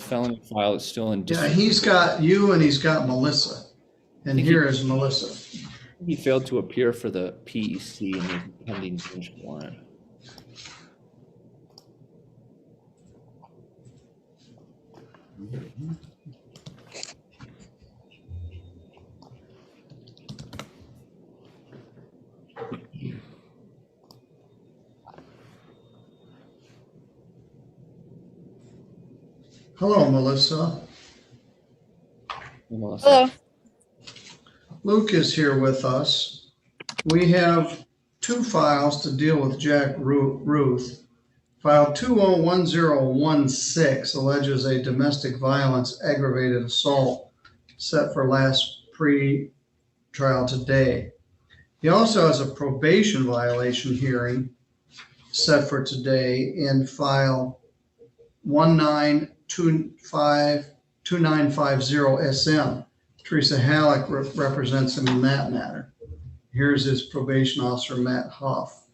[SPEAKER 6] felony file is still in.
[SPEAKER 1] Yeah, he's got you and he's got Melissa. And here is Melissa.
[SPEAKER 6] He failed to appear for the PEC and is pending bench warrant.
[SPEAKER 1] Hello, Melissa.
[SPEAKER 4] Hello.
[SPEAKER 1] Luke is here with us. We have two files to deal with Jack Ruth. File 201016 alleges a domestic violence aggravated assault set for last pre-trial today. He also has a probation violation hearing set for today in file 192950SM. Teresa Halleck represents him in that matter. Here's his probation officer, Matt Huff.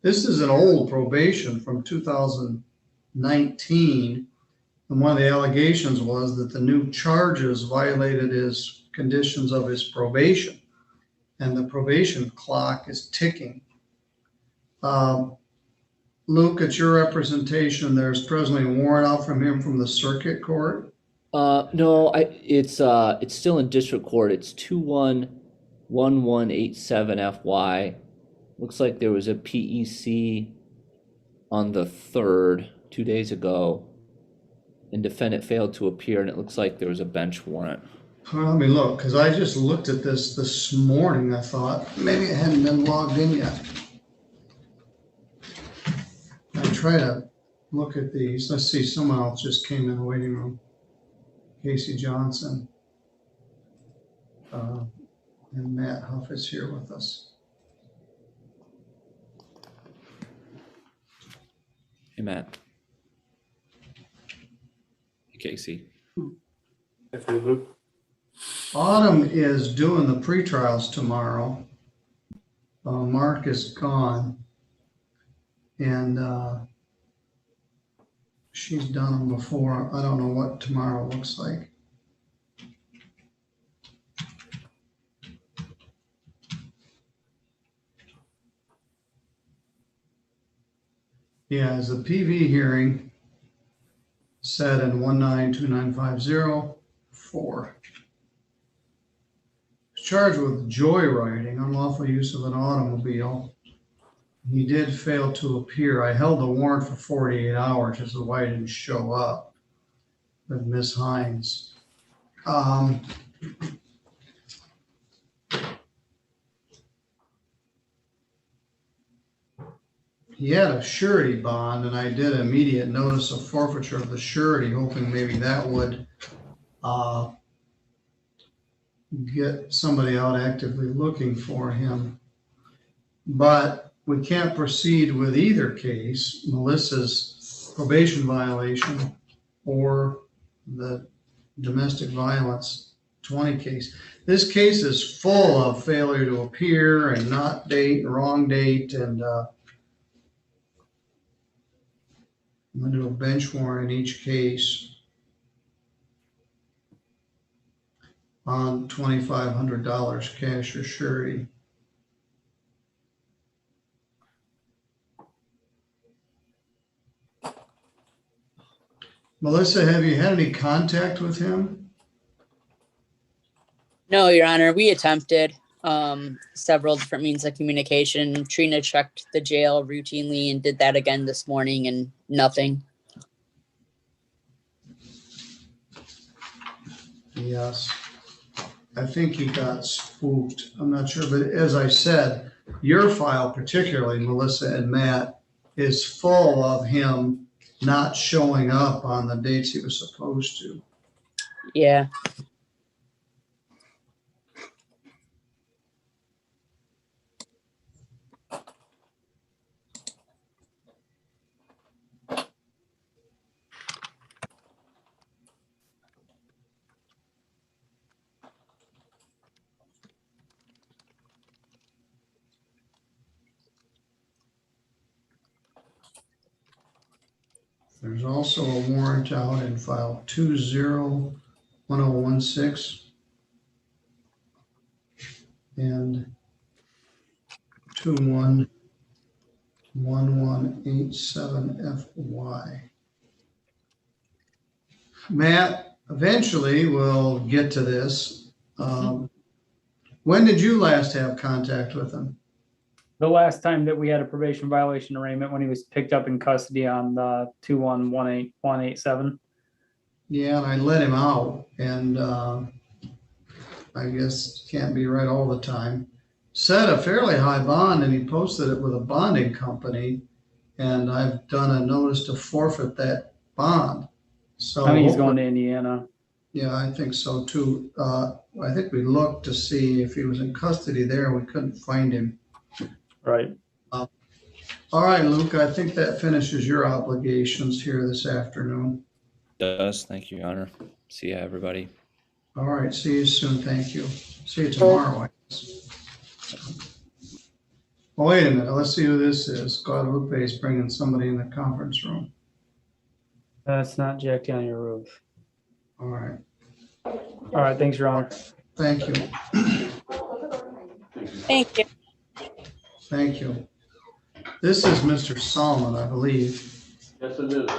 [SPEAKER 1] This is an old probation from 2019. And one of the allegations was that the new charges violated his conditions of his probation. And the probation clock is ticking. Luke, it's your representation. There's presently a warrant out from him from the circuit court.
[SPEAKER 8] No, it's still in district court. It's 211187FY. Looks like there was a PEC on the 3rd, 2 days ago, and defendant failed to appear, and it looks like there was a bench warrant.
[SPEAKER 1] Let me look, because I just looked at this morning. I thought maybe it hadn't been logged in yet. I try to look at these. Let's see, someone else just came in the waiting room. Casey Johnson. And Matt Huff is here with us.
[SPEAKER 6] Hey, Matt. Hey, Casey.
[SPEAKER 3] If you look,
[SPEAKER 1] Autumn is doing the pre-trials tomorrow. Mark is gone. And she's done them before. I don't know what tomorrow looks like. Yeah, it's a PV hearing set in 1929504. He's charged with joyriding, unlawful use of an automobile. He did fail to appear. I held the warrant for 48 hours, which is why he didn't show up. with Miss Hines. He had a surety bond, and I did immediate notice of forfeiture of the surety, hoping maybe that would get somebody out actively looking for him. But we can't proceed with either case, Melissa's probation violation or the domestic violence 20 case. This case is full of failure to appear and not date, wrong date, and I'm going to do a bench warrant in each case on $2,500 cash or surety. Melissa, have you had any contact with him?
[SPEAKER 9] No, Your Honor, we attempted several different means of communication. Trina checked the jail routinely and did that again this morning, and nothing.
[SPEAKER 1] Yes. I think he got spooked. I'm not sure, but as I said, your file particularly, Melissa and Matt, is full of him not showing up on the dates he was supposed to.
[SPEAKER 9] Yeah.
[SPEAKER 1] There's also a warrant out in file 201016 and 211187FY. Matt, eventually we'll get to this. When did you last have contact with him?
[SPEAKER 10] The last time that we had a probation violation arraignment, when he was picked up in custody on the 211187.
[SPEAKER 1] Yeah, and I let him out, and I guess can't be right all the time. Set a fairly high bond, and he posted it with a bonding company, and I've done a notice to forfeit that bond. So
[SPEAKER 10] I think he's going to Indiana.
[SPEAKER 1] Yeah, I think so too. I think we looked to see if he was in custody there. We couldn't find him.
[SPEAKER 10] Right.
[SPEAKER 1] All right, Luke, I think that finishes your obligations here this afternoon.
[SPEAKER 6] Does. Thank you, Your Honor. See ya, everybody.
[SPEAKER 1] All right, see you soon. Thank you. See you tomorrow, I guess. Oh, wait a minute. Let's see who this is. Guadalupe is bringing somebody in the conference room.
[SPEAKER 10] That's not Jack down your roof.
[SPEAKER 1] All right.
[SPEAKER 10] All right. Thanks, Your Honor.
[SPEAKER 1] Thank you.
[SPEAKER 9] Thank you.
[SPEAKER 1] Thank you. This is Mr. Salmon, I believe.
[SPEAKER 11] Yes, it is.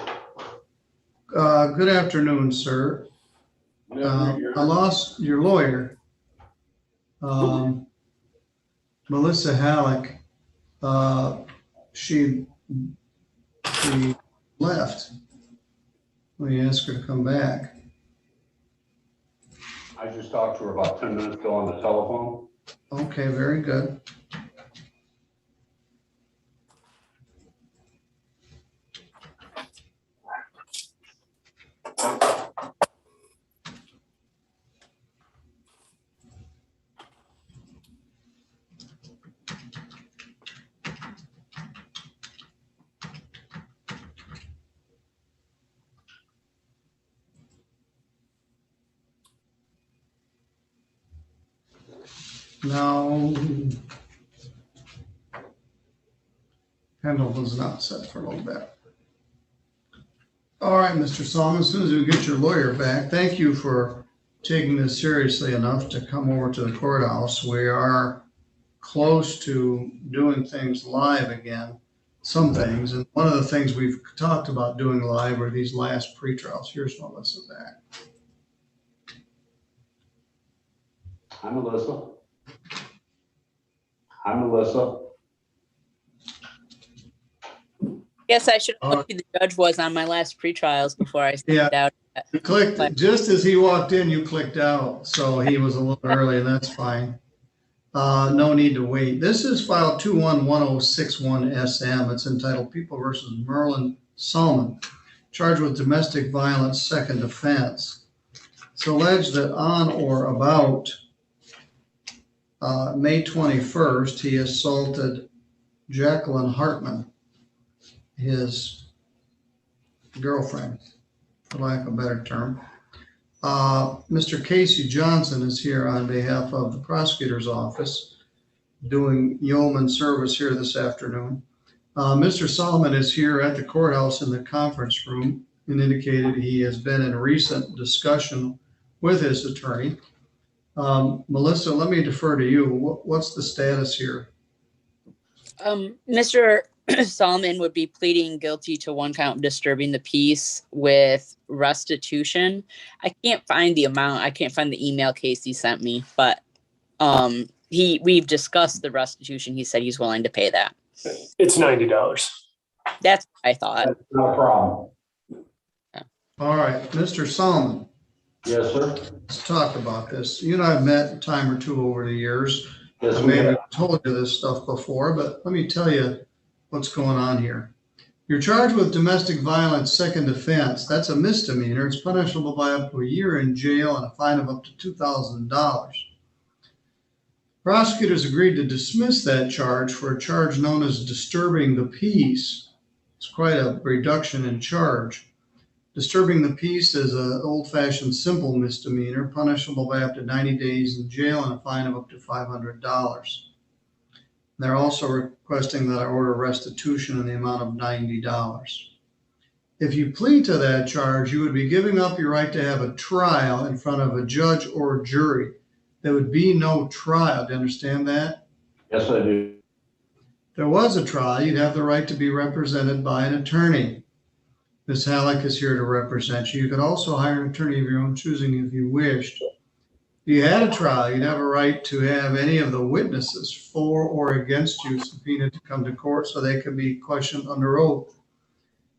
[SPEAKER 1] Good afternoon, sir. I lost your lawyer, Melissa Halleck. She left. We asked her to come back.
[SPEAKER 11] I just talked to her about 10 minutes ago on the telephone.
[SPEAKER 1] Okay, very good. No, Pendleton's not set for a little bit. All right, Mr. Solomon, as soon as we get your lawyer back, thank you for taking this seriously enough to come over to the courthouse. We are close to doing things live again, some things. And one of the things we've talked about doing live are these last pre-trials. Here's Melissa back.
[SPEAKER 11] Hi, Melissa. Hi, Melissa.
[SPEAKER 9] Guess I should have looked who the judge was on my last pre-trials before I stepped out.
[SPEAKER 1] You clicked, just as he walked in, you clicked out, so he was a little early, and that's fine. No need to wait. This is file 211061 SM. It's entitled People versus Merlin Salmon, charged with domestic violence, second offense. It's alleged that on or about May 21st, he assaulted Jacqueline Hartman, his girlfriend, for lack of a better term. Mr. Casey Johnson is here on behalf of the prosecutor's office doing yeoman service here this afternoon. Mr. Solomon is here at the courthouse in the conference room and indicated he has been in recent discussion with his attorney. Melissa, let me defer to you. What's the status here?
[SPEAKER 9] Mr. Solomon would be pleading guilty to one count of disturbing the peace with restitution. I can't find the amount. I can't find the email Casey sent me, but we've discussed the restitution. He said he's willing to pay that.
[SPEAKER 3] It's $90.
[SPEAKER 9] That's what I thought.
[SPEAKER 11] That's not a problem.
[SPEAKER 1] All right, Mr. Solomon.
[SPEAKER 11] Yes, sir.
[SPEAKER 1] Let's talk about this. You and I have met a time or two over the years.
[SPEAKER 11] Yes,
[SPEAKER 1] I
[SPEAKER 11] we
[SPEAKER 1] may
[SPEAKER 11] have.
[SPEAKER 1] have told you this stuff before, but let me tell you what's going on here. You're charged with domestic violence, second offense. That's a misdemeanor. It's punishable by up to a year in jail and a fine of up to $2,000. Prosecutors agreed to dismiss that charge for a charge known as disturbing the peace. It's quite a reduction in charge. Disturbing the peace is an old-fashioned simple misdemeanor, punishable by up to 90 days in jail and a fine of up to $500. They're also requesting that I order restitution in the amount of $90. If you plead to that charge, you would be giving up your right to have a trial in front of a judge or jury. There would be no trial. Do you understand that?
[SPEAKER 11] Yes, I do.
[SPEAKER 1] If there was a trial, you'd have the right to be represented by an attorney. Ms. Halleck is here to represent you. You could also hire an attorney of your own choosing if you wished. If you had a trial, you'd have a right to have any of the witnesses for or against you subpoenaed to come to court so they could be questioned under oath.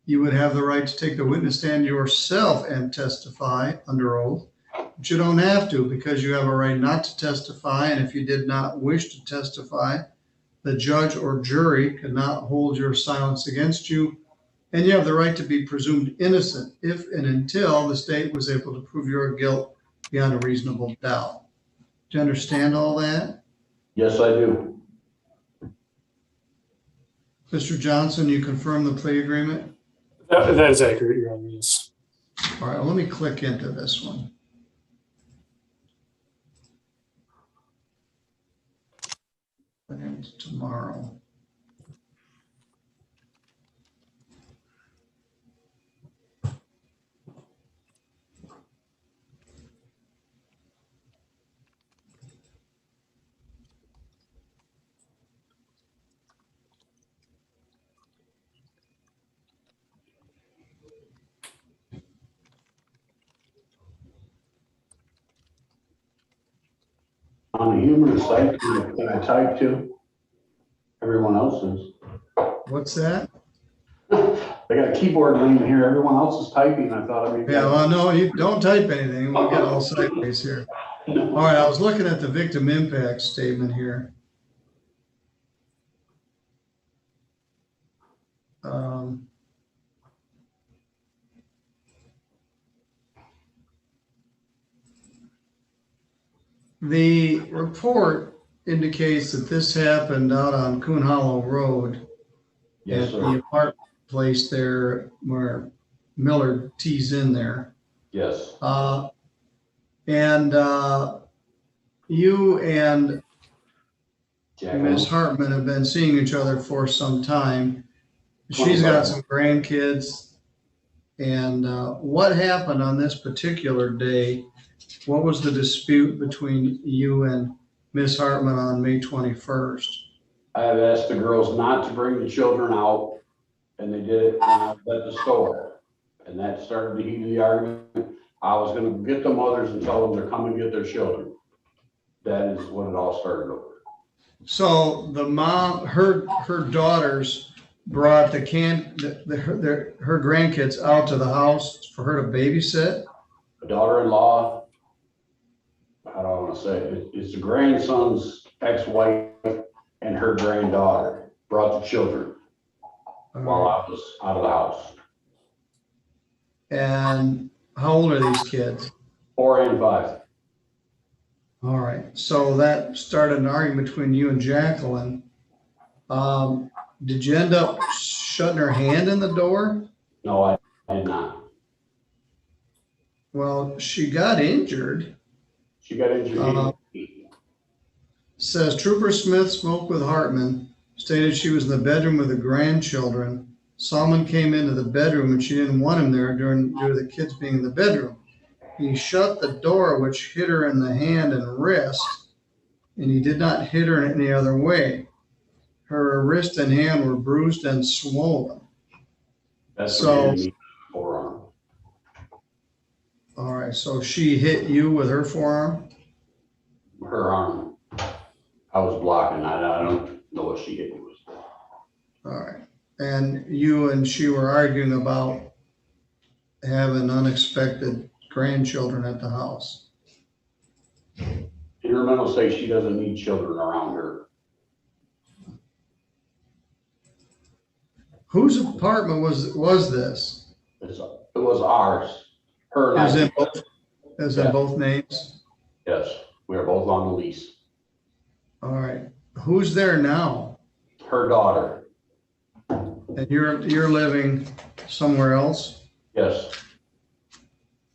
[SPEAKER 1] You would have the right to take the witness stand yourself and testify under oath, but you don't have to because you have a right not to testify, and if you did not wish to testify, the judge or jury could not hold your silence against you, and you have the right to be presumed innocent if and until the state was able to prove your guilt beyond a reasonable doubt. Do you understand all that?
[SPEAKER 11] Yes, I do.
[SPEAKER 1] Mr. Johnson, you confirm the plea agreement?
[SPEAKER 3] That is accurate, Your Honor. Yes.
[SPEAKER 1] All right, well, let me click into this one. And tomorrow.
[SPEAKER 11] On the humorous site, can I type to? Everyone else's.
[SPEAKER 1] What's that?
[SPEAKER 11] They got a keyboard laying here. Everyone else is typing. I thought maybe.
[SPEAKER 1] Yeah, well, no, you don't type anything. We'll get all sideways here. All right, I was looking at the victim impact statement here. The report indicates that this happened out on Coon Hollow Road
[SPEAKER 11] Yes,
[SPEAKER 1] at
[SPEAKER 11] sir.
[SPEAKER 1] the apartment place there where Miller tees in there.
[SPEAKER 11] Yes.
[SPEAKER 1] And you and
[SPEAKER 11] Jacqueline.
[SPEAKER 1] Ms. Hartman have been seeing each other for some time. She's got some grandkids. And what happened on this particular day? What was the dispute between you and Ms. Hartman on May 21st?
[SPEAKER 11] I have asked the girls not to bring the children out, and they did it when I was at the store. And that started the heat of the argument. I was gonna get the mothers and tell them to come and get their children. That is what it all started over.
[SPEAKER 1] So the mom, her daughters brought her grandkids out to the house for her to babysit?
[SPEAKER 11] A daughter-in-law, how do I want to say it? It's the grandson's ex-wife and her granddaughter brought the children while I was out of the house.
[SPEAKER 1] And how old are these kids?
[SPEAKER 11] 4 and 5.
[SPEAKER 1] All right, so that started an argument between you and Jacqueline. Did you end up shutting her hand in the door?
[SPEAKER 11] No, I did not.
[SPEAKER 1] Well, she got injured.
[SPEAKER 11] She got injured.
[SPEAKER 1] Says Trooper Smith spoke with Hartman, stated she was in the bedroom with the grandchildren. Salmon came into the bedroom and she didn't want him there due to the kids being in the bedroom. He shut the door, which hit her in the hand and wrist, and he did not hit her in any other way. Her wrist and hand were bruised and swollen.
[SPEAKER 11] That's
[SPEAKER 1] So,
[SPEAKER 11] me forearm.
[SPEAKER 1] all right, so she hit you with her forearm?
[SPEAKER 11] Her arm. I was blocking. I don't know what she hit me with.
[SPEAKER 1] All right. And you and she were arguing about having unexpected grandchildren at the house.
[SPEAKER 11] In her mental state, she doesn't need children around her.
[SPEAKER 1] Whose apartment was this?
[SPEAKER 11] It was ours. Her and I.
[SPEAKER 1] In both names?
[SPEAKER 11] Yes, we are both on the lease.
[SPEAKER 1] All right. Who's there now?
[SPEAKER 11] Her daughter.
[SPEAKER 1] And you're living somewhere else?
[SPEAKER 11] Yes.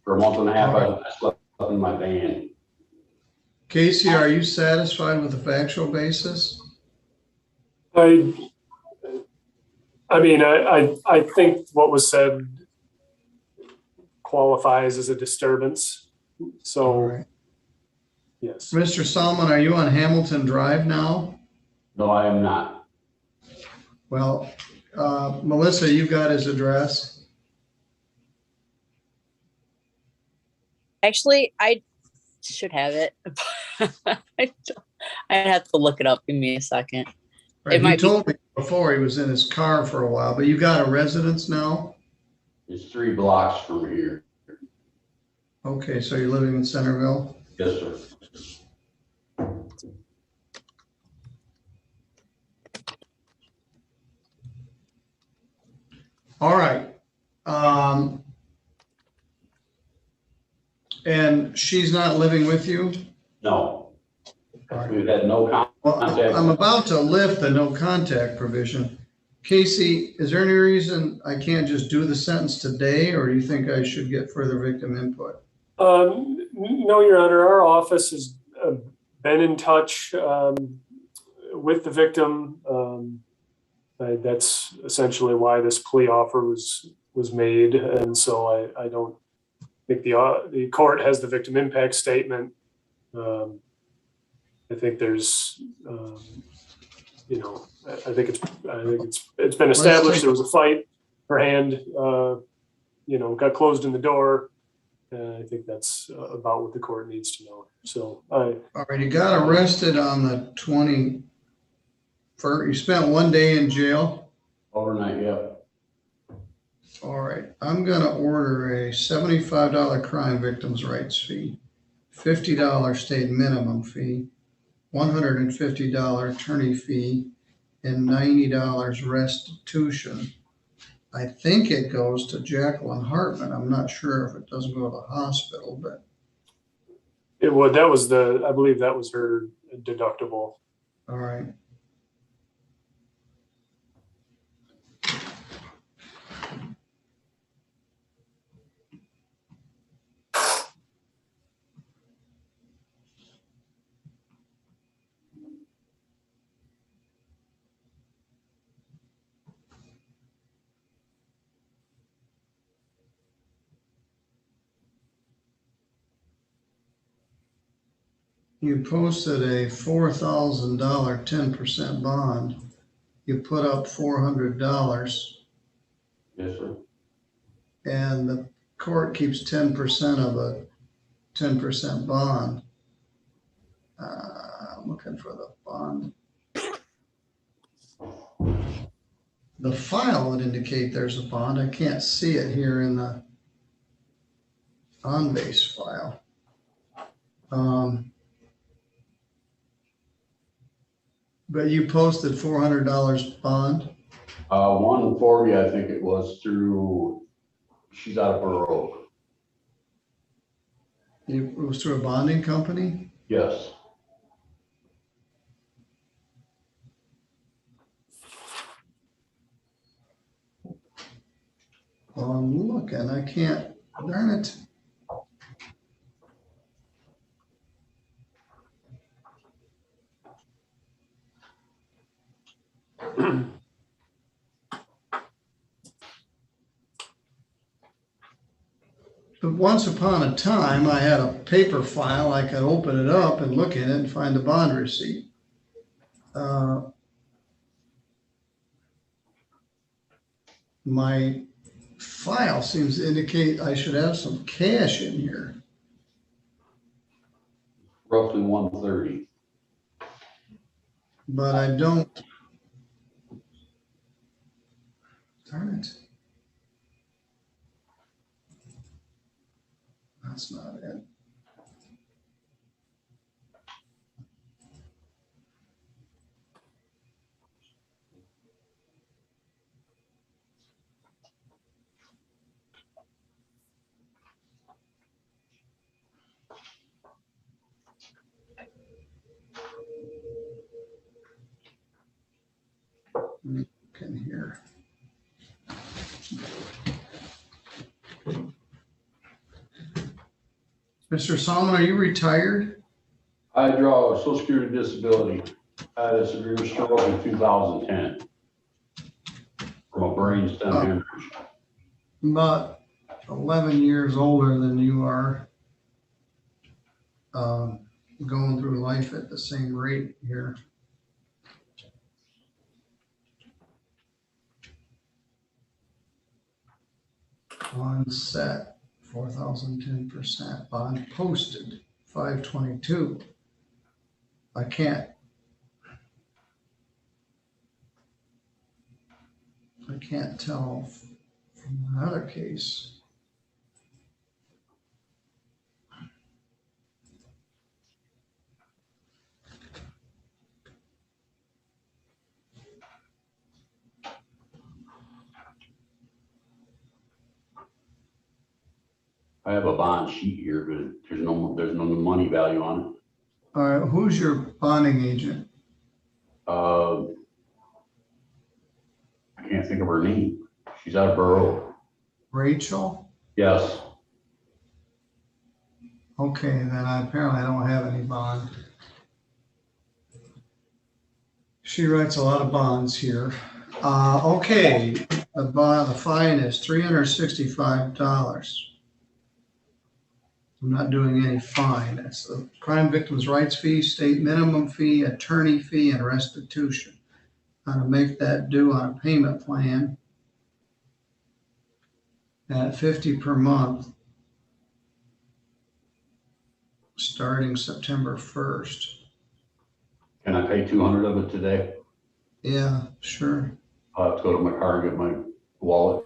[SPEAKER 11] For a month and a half, I slept in my van.
[SPEAKER 1] Casey, are you satisfied with the factual basis?
[SPEAKER 3] I mean, I think what was said qualifies as a disturbance. So,
[SPEAKER 1] All right.
[SPEAKER 3] yes.
[SPEAKER 1] Mr. Salmon, are you on Hamilton Drive now?
[SPEAKER 11] No, I am not.
[SPEAKER 1] Well, Melissa, you got his address?
[SPEAKER 9] Actually, I should have it. I have to look it up. Give me a second.
[SPEAKER 1] Right,
[SPEAKER 9] It might
[SPEAKER 1] he told me before he was in his car for a while, but you got a residence now?
[SPEAKER 11] It's 3 blocks from here.
[SPEAKER 1] Okay, so you're living in Centerville?
[SPEAKER 11] Yes, sir.
[SPEAKER 1] All right. And she's not living with you?
[SPEAKER 11] No.
[SPEAKER 1] All right.
[SPEAKER 11] We've had no
[SPEAKER 1] Well,
[SPEAKER 11] contact.
[SPEAKER 1] I'm about to lift the no contact provision. Casey, is there any reason I can't just do the sentence today, or do you think I should get further victim input?
[SPEAKER 3] No, Your Honor, our office has been in touch with the victim. That's essentially why this plea offer was made, and so I don't think the court has the victim impact statement. I think there's, I think it's been established there was a fight. Her hand, got closed in the door. I think that's about what the court needs to know. So
[SPEAKER 1] All right, you got arrested on the 21st. You spent 1 day in jail?
[SPEAKER 11] Overnight, yeah.
[SPEAKER 1] All right, I'm gonna order a $75 crime victims' rights fee, $50 state minimum fee, $150 attorney fee, and $90 restitution. I think it goes to Jacqueline Hartman. I'm not sure if it doesn't go to the hospital, but
[SPEAKER 3] it would. I believe that was her deductible.
[SPEAKER 1] all right. You posted a $4,000 10% bond. You put up $400,
[SPEAKER 11] Yes, sir.
[SPEAKER 1] and the court keeps 10% of a 10% bond. I'm looking for the bond. the file would indicate there's a bond. I can't see it here in the on-base file. But you posted $400 bond.
[SPEAKER 11] 140, I think it was through, she's out of Borough.
[SPEAKER 1] It was through a bonding company.
[SPEAKER 11] Yes.
[SPEAKER 1] Well, I'm looking, I can't, darn it. But once upon a time, I had a paper file. I could open it up and look at it and find the bond receipt. My file seems to indicate I should have some cash in here.
[SPEAKER 11] Roughly 130.
[SPEAKER 1] But I don't. Darn it. That's not it. Look in here. Mr. Solomon, are you retired?
[SPEAKER 11] I draw a Social Security disability. I had a severe stroke in 2010 from a brain stem hemorrhage.
[SPEAKER 1] About 11 years older than you are. Going through life at the same rate here. Bond set, 4,010%. Bond posted, 522. I can't tell from another case.
[SPEAKER 11] I have a bond sheet here, but there's no money value on it.
[SPEAKER 1] All right, who's your bonding agent?
[SPEAKER 11] I can't think of her name. She's out of Borough.
[SPEAKER 1] Rachel?
[SPEAKER 11] Yes.
[SPEAKER 1] Okay, then apparently I don't have any bond. She writes a lot of bonds here. Okay, the fine is $365. I'm not doing any fine. It's the crime victims' rights fee, state minimum fee, attorney fee, and restitution. How to make that due on a payment plan at $50 per month, starting September 1st.
[SPEAKER 11] Can I pay 200 of it today?
[SPEAKER 1] Yeah, sure.
[SPEAKER 11] I'll have to go to my car and get my wallet.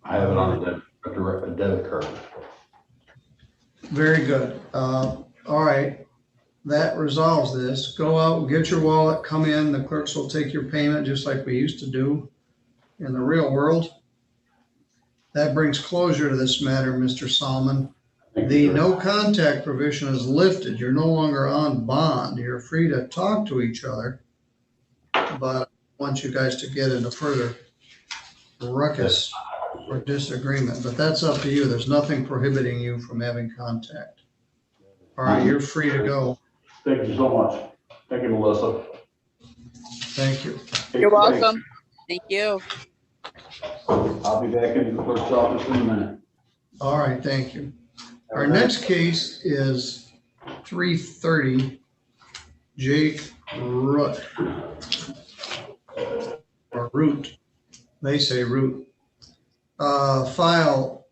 [SPEAKER 11] I have it on a debit card.
[SPEAKER 1] Very good. All right, that resolves this. Go out, get your wallet, come in. The clerks will take your payment just like we used to do in the real world. That brings closure to this matter, Mr. Solomon. The no contact provision is lifted. You're no longer on bond. You're free to talk to each other, but I want you guys to get into further ruckus or disagreement, but that's up to you. There's nothing prohibiting you from having contact. All right, you're free to go.
[SPEAKER 11] Thank you so much. Thank you, Melissa.
[SPEAKER 1] Thank you.
[SPEAKER 9] You're welcome. Thank you.
[SPEAKER 11] I'll be back in the clerk's office in a minute.
[SPEAKER 1] All right, thank you. Our next case is 330 Jake Root. Or Root. They say Root. File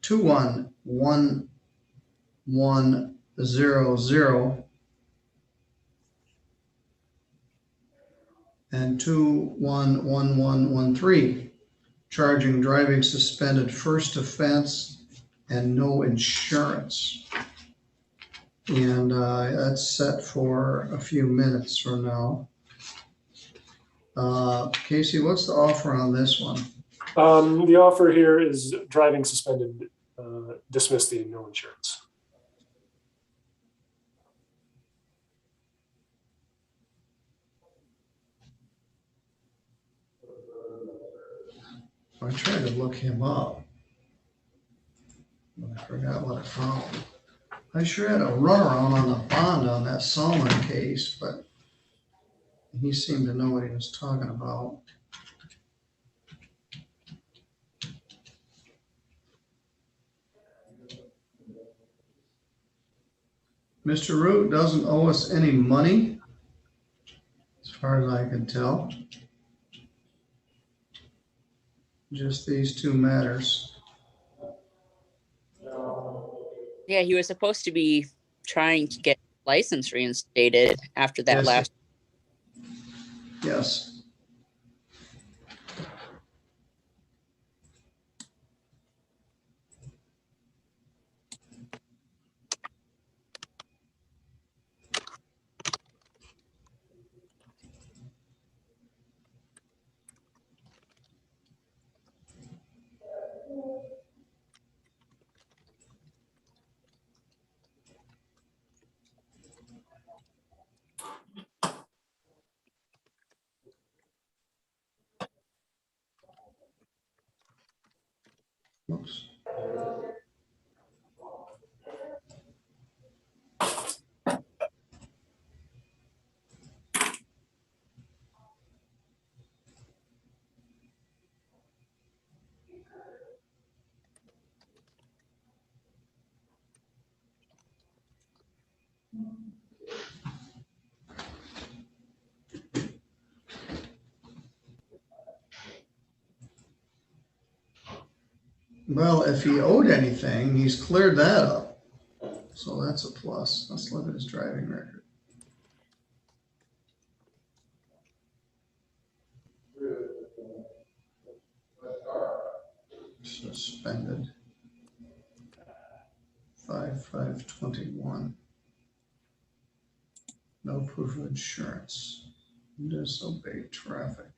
[SPEAKER 1] 211100. and 211113, charging driving suspended first offense and no insurance. And that's set for a few minutes from now. Casey, what's the offer on this one?
[SPEAKER 3] The offer here is driving suspended, dismissed the no insurance.
[SPEAKER 1] I tried to look him up, but I forgot what I found. I sure had a runaround on the bond on that Solomon case, but he seemed to know what he was talking about. Mr. Root doesn't owe us any money, as far as I can tell. Just these two matters.
[SPEAKER 9] Yeah, he was supposed to be trying to get license reinstated after that
[SPEAKER 1] Yes.
[SPEAKER 9] last.
[SPEAKER 1] Yes. Oops. Well, if he owed anything, he's cleared that up. So that's a plus. Let's look at his driving record. Suspended. 5/5/21. No proof of insurance. Disobeyed traffic.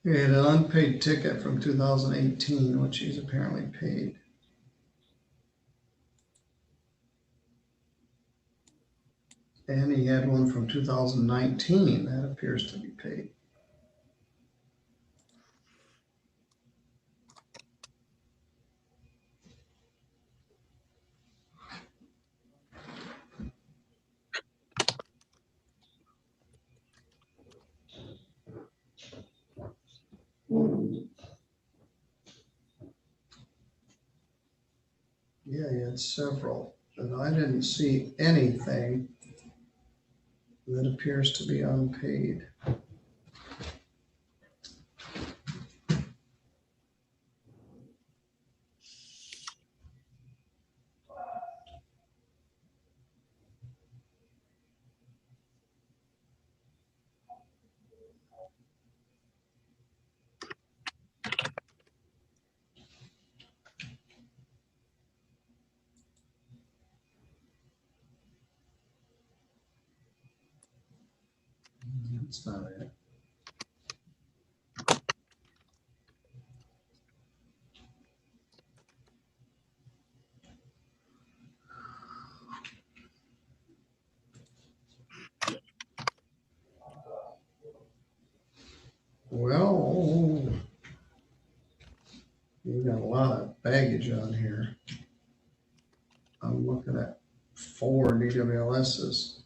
[SPEAKER 1] He had an unpaid ticket from 2018, which he's apparently paid. And he had one from 2019 that appears to be paid. Yeah, he had several, and I didn't see anything that appears to be unpaid. That's not it. Well, you got a lot of baggage on here. I'm looking at 4 DWLSs.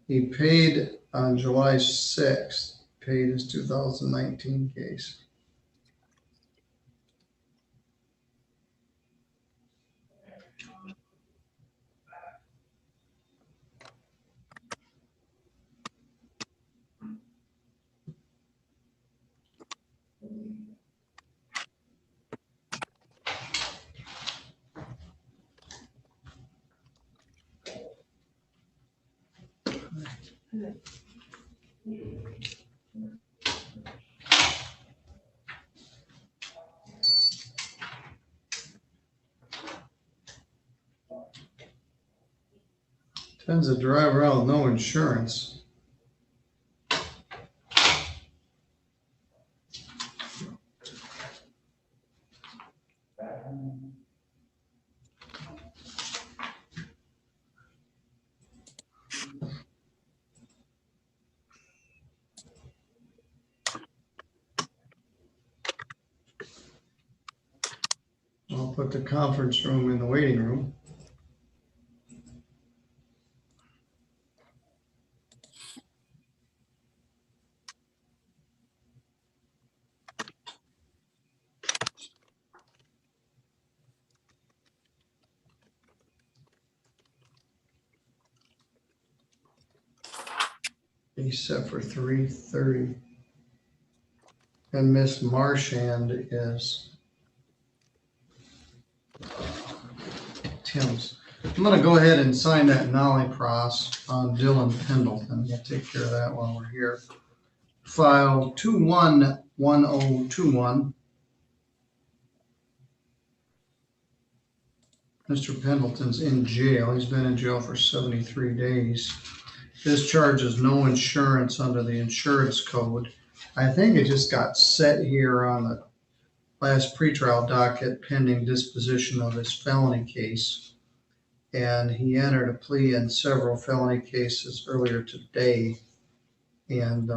[SPEAKER 1] He paid on July 6th, paid his 2019 case. Tends to drive around with no insurance. I'll put the conference room in the waiting room. He's set for 3:30. And Miss Marchand is Tim's. I'm gonna go ahead and sign that nollie pros on Dylan Pendleton. We'll take care of that while we're here. File 211021. Mr. Pendleton's in jail. He's been in jail for 73 days. This charges no insurance under the insurance code. I think it just got set here on the last pretrial docket pending disposition of his felony case. And he entered a plea in several felony cases earlier today. And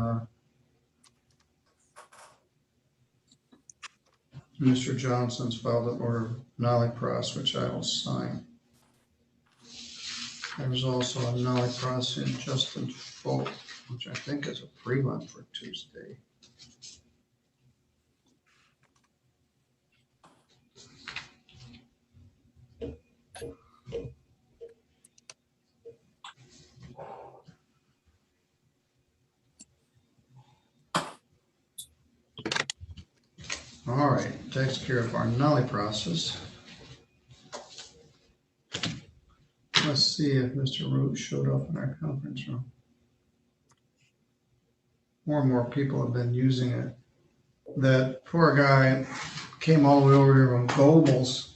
[SPEAKER 1] Mr. Johnson's filed an order of nollie pros, which I will sign. There's also a nollie pros in Justin Folk, which I think is a pre-run for Tuesday. All right, takes care of our nollie process. Let's see if Mr. Root showed up in our conference room. More and more people have been using it. That poor guy came all the way over here from Goebels.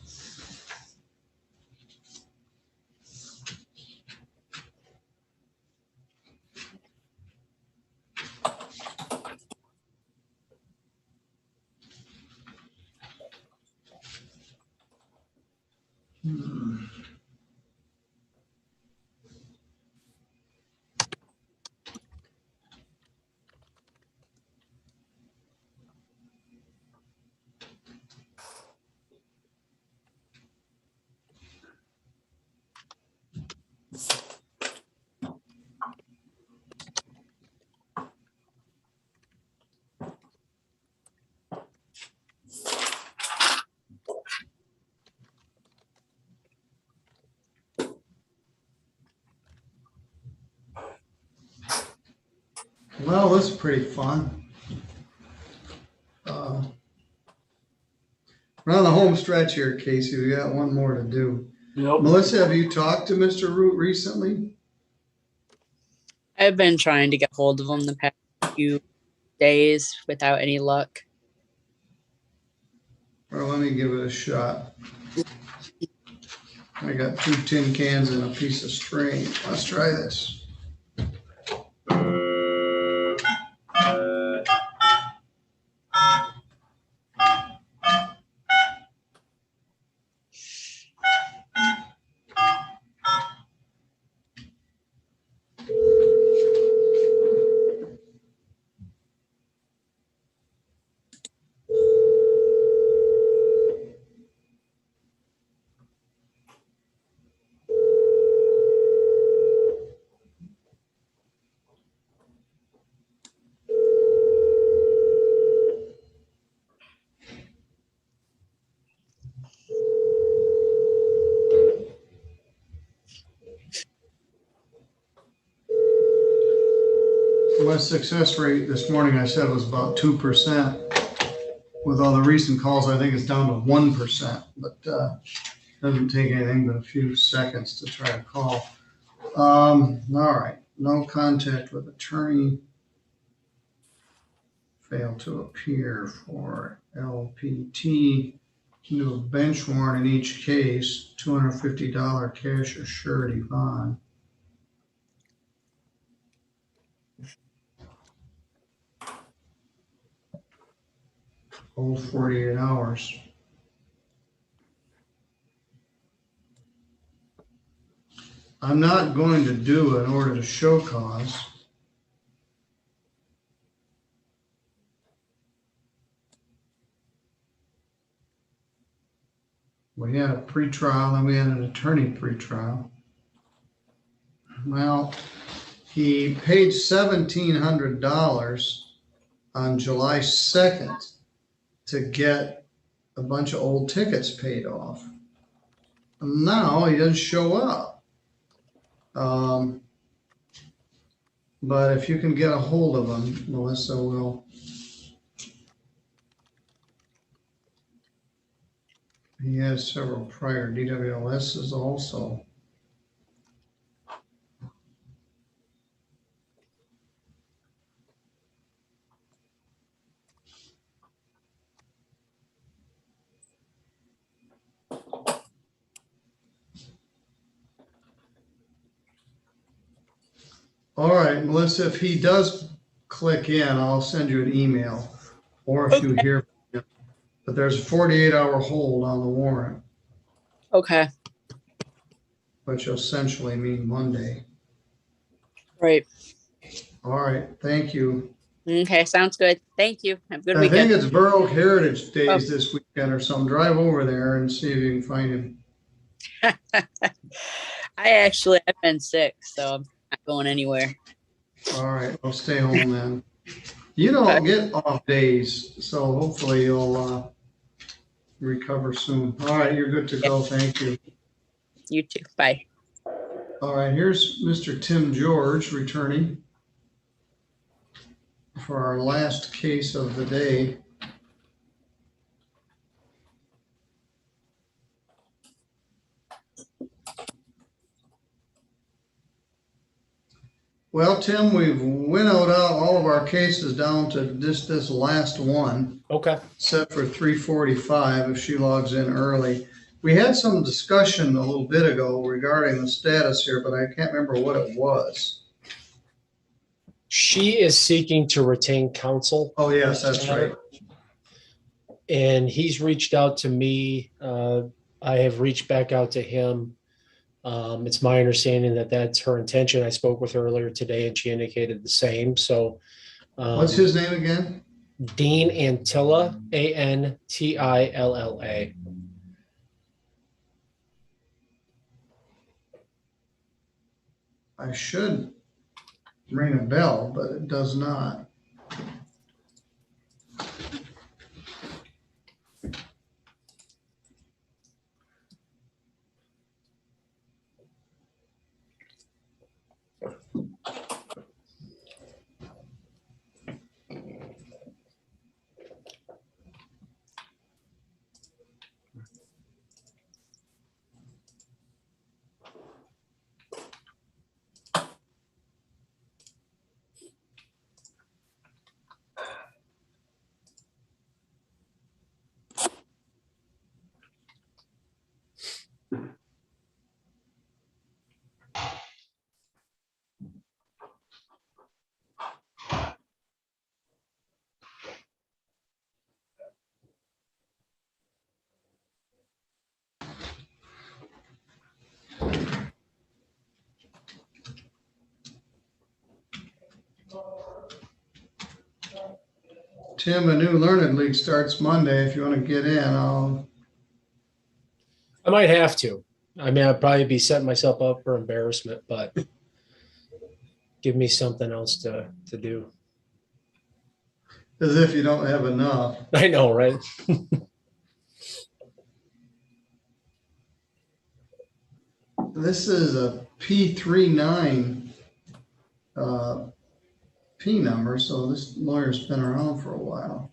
[SPEAKER 1] Well, this is pretty fun. We're on the home stretch here, Casey. We got one more to do.
[SPEAKER 3] Yep.
[SPEAKER 1] Melissa, have you talked to Mr. Root recently?
[SPEAKER 9] I've been trying to get hold of him the past few days without any luck.
[SPEAKER 1] Well, let me give it a shot. I got 2 tin cans and a piece of string. Let's try this. My success rate this morning, I said, was about 2%. With all the recent calls, I think it's down to 1%, but doesn't take anything but a few seconds to try to call. All right, no contact with attorney. Failed to appear for LPT. Do a bench warrant in each case, $250 cash or surety bond. Hold 48 hours. I'm not going to do an order to show cause. We had a pretrial and we had an attorney pretrial. Well, he paid $1,700 on July 2nd to get a bunch of old tickets paid off. And now he doesn't show up. But if you can get a hold of him, Melissa will. He has several prior DWLSs also. All right, Melissa, if he does click in, I'll send you an email, or if you hear from him. But there's a 48-hour hold on the warrant,
[SPEAKER 9] Okay.
[SPEAKER 1] which will essentially mean Monday.
[SPEAKER 9] Right.
[SPEAKER 1] All right, thank you.
[SPEAKER 9] Okay. Sounds good. Thank you. Have a good
[SPEAKER 1] I think
[SPEAKER 9] weekend.
[SPEAKER 1] it's Borough Heritage Days this weekend or something. Drive over there and see if you can find him.
[SPEAKER 9] I've been sick, so I'm not going anywhere.
[SPEAKER 1] All right, I'll stay home then. You don't get off days, so hopefully you'll recover soon. All right, you're good to go. Thank you.
[SPEAKER 9] You too. Bye.
[SPEAKER 1] All right, here's Mr. Tim George returning for our last case of the day. Well, Tim, we've winnowed out all of our cases down to this last one.
[SPEAKER 2] Okay.
[SPEAKER 1] Set for 3:45 if she logs in early. We had some discussion a little bit ago regarding the status here, but I can't remember what it was.
[SPEAKER 2] She is seeking to retain counsel.
[SPEAKER 1] Oh, yes, that's right.
[SPEAKER 2] And he's reached out to me. I have reached back out to him. It's my understanding that that's her intention. I spoke with her earlier today and she indicated the same. So
[SPEAKER 1] What's his name again?
[SPEAKER 2] Dean Antilla, Antilla.
[SPEAKER 1] I should ring a bell, but it does not. Tim, a new Learned League starts Monday. If you want to get in,
[SPEAKER 2] I might have to. I mean, I'd probably be setting myself up for embarrassment, but give me something else to do.
[SPEAKER 1] as if you don't have enough.
[SPEAKER 2] I know, right?
[SPEAKER 1] This is a P39 P number, so this lawyer's been around for a while.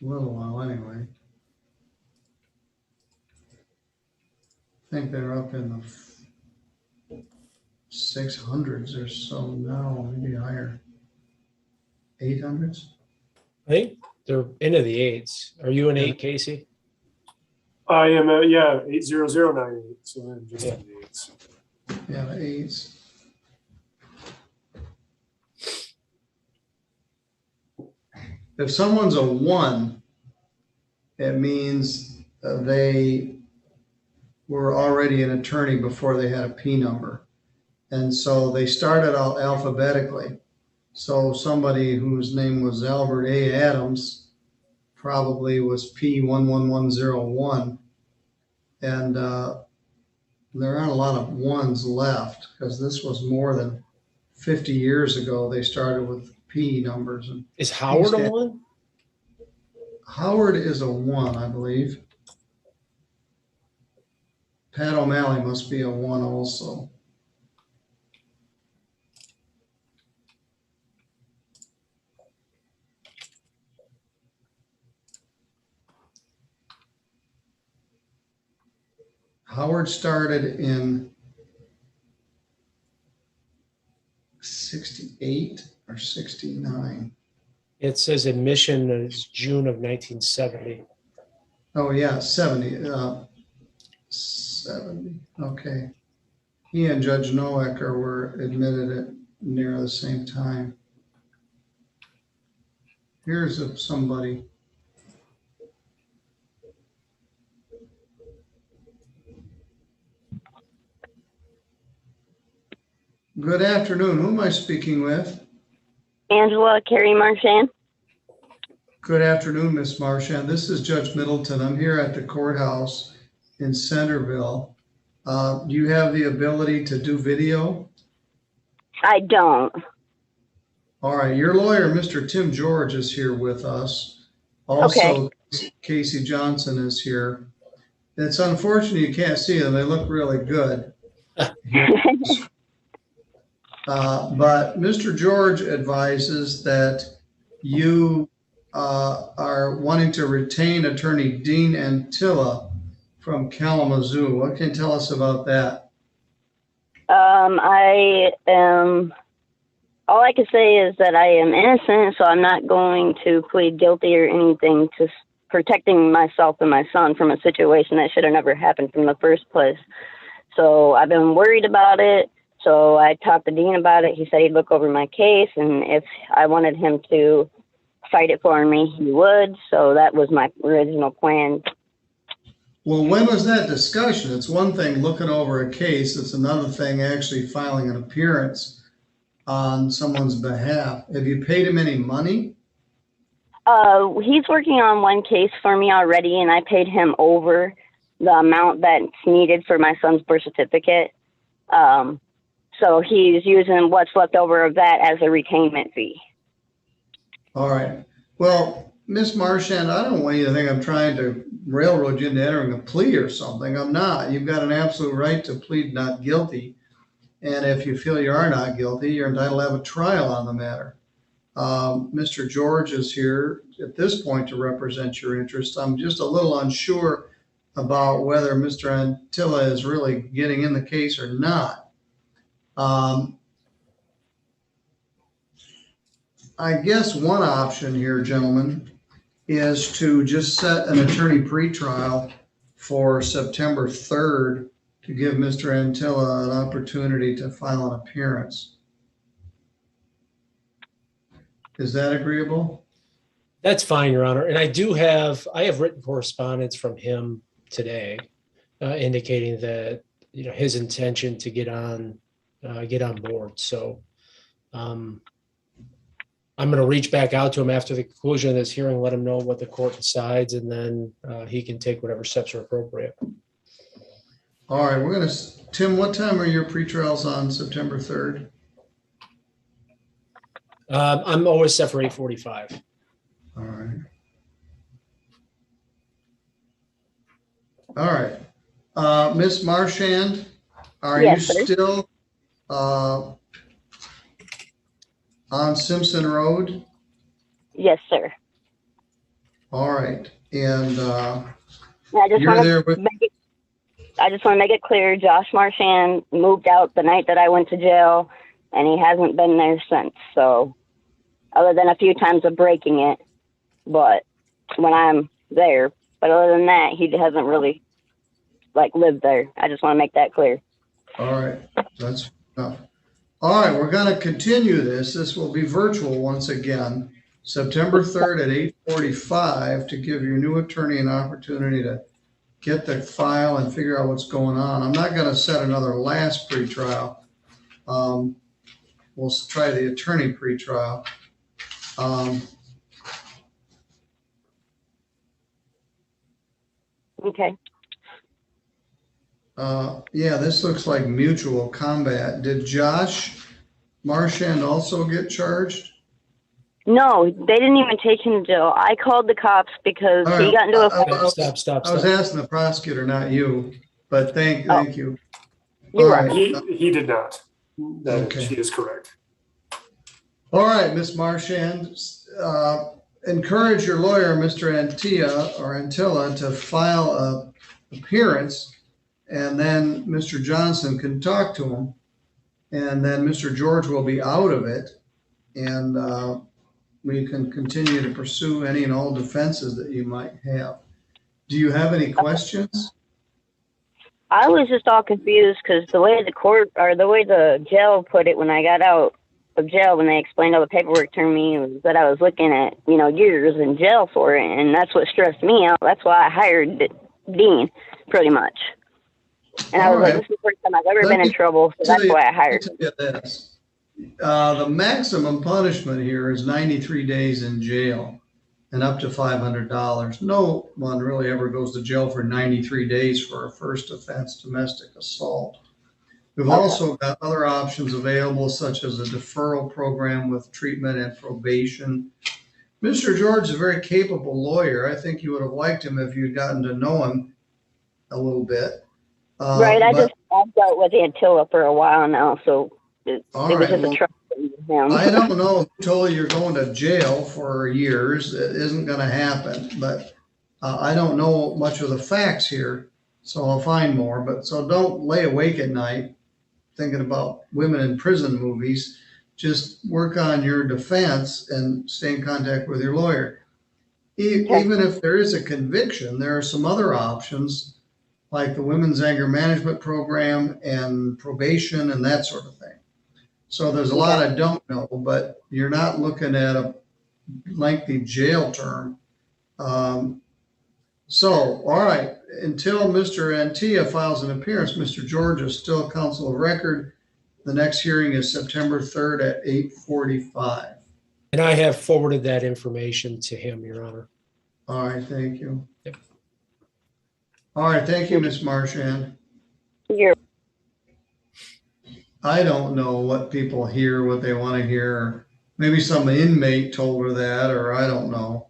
[SPEAKER 1] a little while anyway. I think they're up in the 600s or so now, maybe higher. 800s?
[SPEAKER 2] I think they're into the eights. Are you an
[SPEAKER 1] Yeah.
[SPEAKER 2] eight, Casey?
[SPEAKER 3] I am, yeah, 80098, so I'm just in the eights.
[SPEAKER 1] Yeah, the 8s. If someone's a 1, it means they were already an attorney before they had a P number. And so they started out alphabetically. So somebody whose name was Albert A. Adams probably was P11101. And there aren't a lot of 1s left because this was more than 50 years ago. They started with P numbers. And
[SPEAKER 2] Is Howard a one?
[SPEAKER 1] Howard is a 1, I believe. Pat O'Malley must be a 1 also. Howard started in 68 or 69.
[SPEAKER 2] It says admission is June of 1970.
[SPEAKER 1] Oh, yeah, 70. 70. Okay. He and Judge Noecker were admitted at near the same time. Here's somebody. Good afternoon. Who am I speaking with?
[SPEAKER 12] Angela Carey Marchand.
[SPEAKER 1] Good afternoon, Miss Marchand. This is Judge Middleton. I'm here at the courthouse in Centerville. Do you have the ability to do video?
[SPEAKER 12] I don't.
[SPEAKER 1] All right. Your lawyer, Mr. Tim George, is here with us. Also,
[SPEAKER 12] Okay.
[SPEAKER 1] Casey Johnson is here. It's unfortunate you can't see them. They look really good. But Mr. George advises that you are wanting to retain Attorney Dean Antilla from Kalamazoo. What can you tell us about that?
[SPEAKER 12] I am, all I can say is that I am innocent, so I'm not going to plead guilty or anything to protecting myself and my son from a situation that should have never happened from the first place. So I've been worried about it. So I talked to Dean about it. He said he'd look over my case, and if I wanted him to fight it for me, he would. So that was my original plan.
[SPEAKER 1] Well, when was that discussion? It's one thing looking over a case. It's another thing actually filing an appearance on someone's behalf. Have you paid him any money?
[SPEAKER 12] He's working on one case for me already, and I paid him over the amount that's needed for my son's birth certificate. So he's using what's left over of that as a retainment fee.
[SPEAKER 1] All right. Well, Miss Marchand, I don't want you to think I'm trying to railroad you into entering a plea or something. I'm not. You've got an absolute right to plead not guilty. And if you feel you are not guilty, you're entitled to have a trial on the matter. Mr. George is here at this point to represent your interest. I'm just a little unsure about whether Mr. Antilla is really getting in the case or not. I guess one option here, gentlemen, is to just set an attorney pretrial for September 3rd to give Mr. Antilla an opportunity to file an appearance. Is that agreeable?
[SPEAKER 2] That's fine, Your Honor. And I have written correspondence from him today indicating that, his intention to get on board. So I'm going to reach back out to him after the conclusion of this hearing, let him know what the court decides, and then he can take whatever steps are appropriate.
[SPEAKER 1] All right, Tim, what time are your pretrials on September 3rd?
[SPEAKER 2] I'm always set for 8:45.
[SPEAKER 1] All right. All right. Miss Marchand, are
[SPEAKER 12] Yes,
[SPEAKER 1] you
[SPEAKER 12] sir.
[SPEAKER 1] still on Simpson Road?
[SPEAKER 12] Yes, sir.
[SPEAKER 1] All right. And
[SPEAKER 12] I just
[SPEAKER 1] you're
[SPEAKER 12] want
[SPEAKER 1] there with,
[SPEAKER 12] to make it clear, Josh Marchand moved out the night that I went to jail, and he hasn't been there since. So, other than a few times of breaking it, but when I'm there, but other than that, he hasn't really lived there. I just want to make that clear.
[SPEAKER 1] all right. That's enough. All right. We're going to continue this. This will be virtual once again, September 3rd at 8:45 to give your new attorney an opportunity to get the file and figure out what's going on. I'm not going to set another last pretrial. We'll try the attorney pretrial.
[SPEAKER 12] Okay.
[SPEAKER 1] Yeah, this looks like mutual combat. Did Josh Marchand also get charged?
[SPEAKER 12] No, they didn't even take him to jail. I called the cops because
[SPEAKER 1] All
[SPEAKER 12] he
[SPEAKER 1] right.
[SPEAKER 12] got into a
[SPEAKER 2] Stop.
[SPEAKER 1] I was asking the prosecutor, not you, but thank you.
[SPEAKER 12] You're
[SPEAKER 1] All
[SPEAKER 12] right.
[SPEAKER 1] right.
[SPEAKER 3] He did not. That
[SPEAKER 1] Okay.
[SPEAKER 3] She is correct.
[SPEAKER 1] All right, Ms. Marchand, encourage your lawyer, Mr. Antilla, to file a appearance, and then Mr. Johnson can talk to him, and then Mr. George will be out of it, and we can continue to pursue any and all defenses that you might have. Do you have any questions?
[SPEAKER 12] I was just all confused because the way the jail put it when I got out of jail, when they explained all the paperwork to me, was that I was looking at, years in jail for it. And that's what stressed me out. That's why I hired Dean, pretty much. And I was like, this is the first time I've ever been in trouble. So that's why I hired him.
[SPEAKER 1] The maximum punishment here is 93 days in jail and up to $500. No one really ever goes to jail for 93 days for a first offense domestic assault. We've also got other options available, such as a deferral program with treatment and probation. Mr. George is a very capable lawyer. I think you would have liked him if you'd gotten to know him a little bit.
[SPEAKER 12] Right. I've dealt with Antilla for a while now, so it was just a trust with him.
[SPEAKER 1] I don't know who told you you're going to jail for years. It isn't going to happen, but I don't know much of the facts here, so I'll find more. But so don't lay awake at night thinking about women in prison movies. Just work on your defense and stay in contact with your lawyer. Even if there is a conviction, there are some other options like the Women's Anger Management Program and probation and that sort of thing. So there's a lot I don't know, but you're not looking at a lengthy jail term. All right, until Mr. Antilla files an appearance, Mr. George is still counsel of record. The next hearing is September 3rd at 8:45.
[SPEAKER 2] And I have forwarded that information to him, Your Honor.
[SPEAKER 1] All right, thank you.
[SPEAKER 2] Yep.
[SPEAKER 1] All right, thank you, Ms. Marchand.
[SPEAKER 12] You're
[SPEAKER 1] I don't know what people hear, what they want to hear. Maybe some inmate told her that, or I don't know.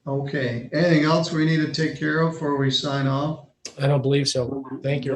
[SPEAKER 1] Okay, anything else we need to take care of before we sign off?
[SPEAKER 2] I don't believe so. Thank you.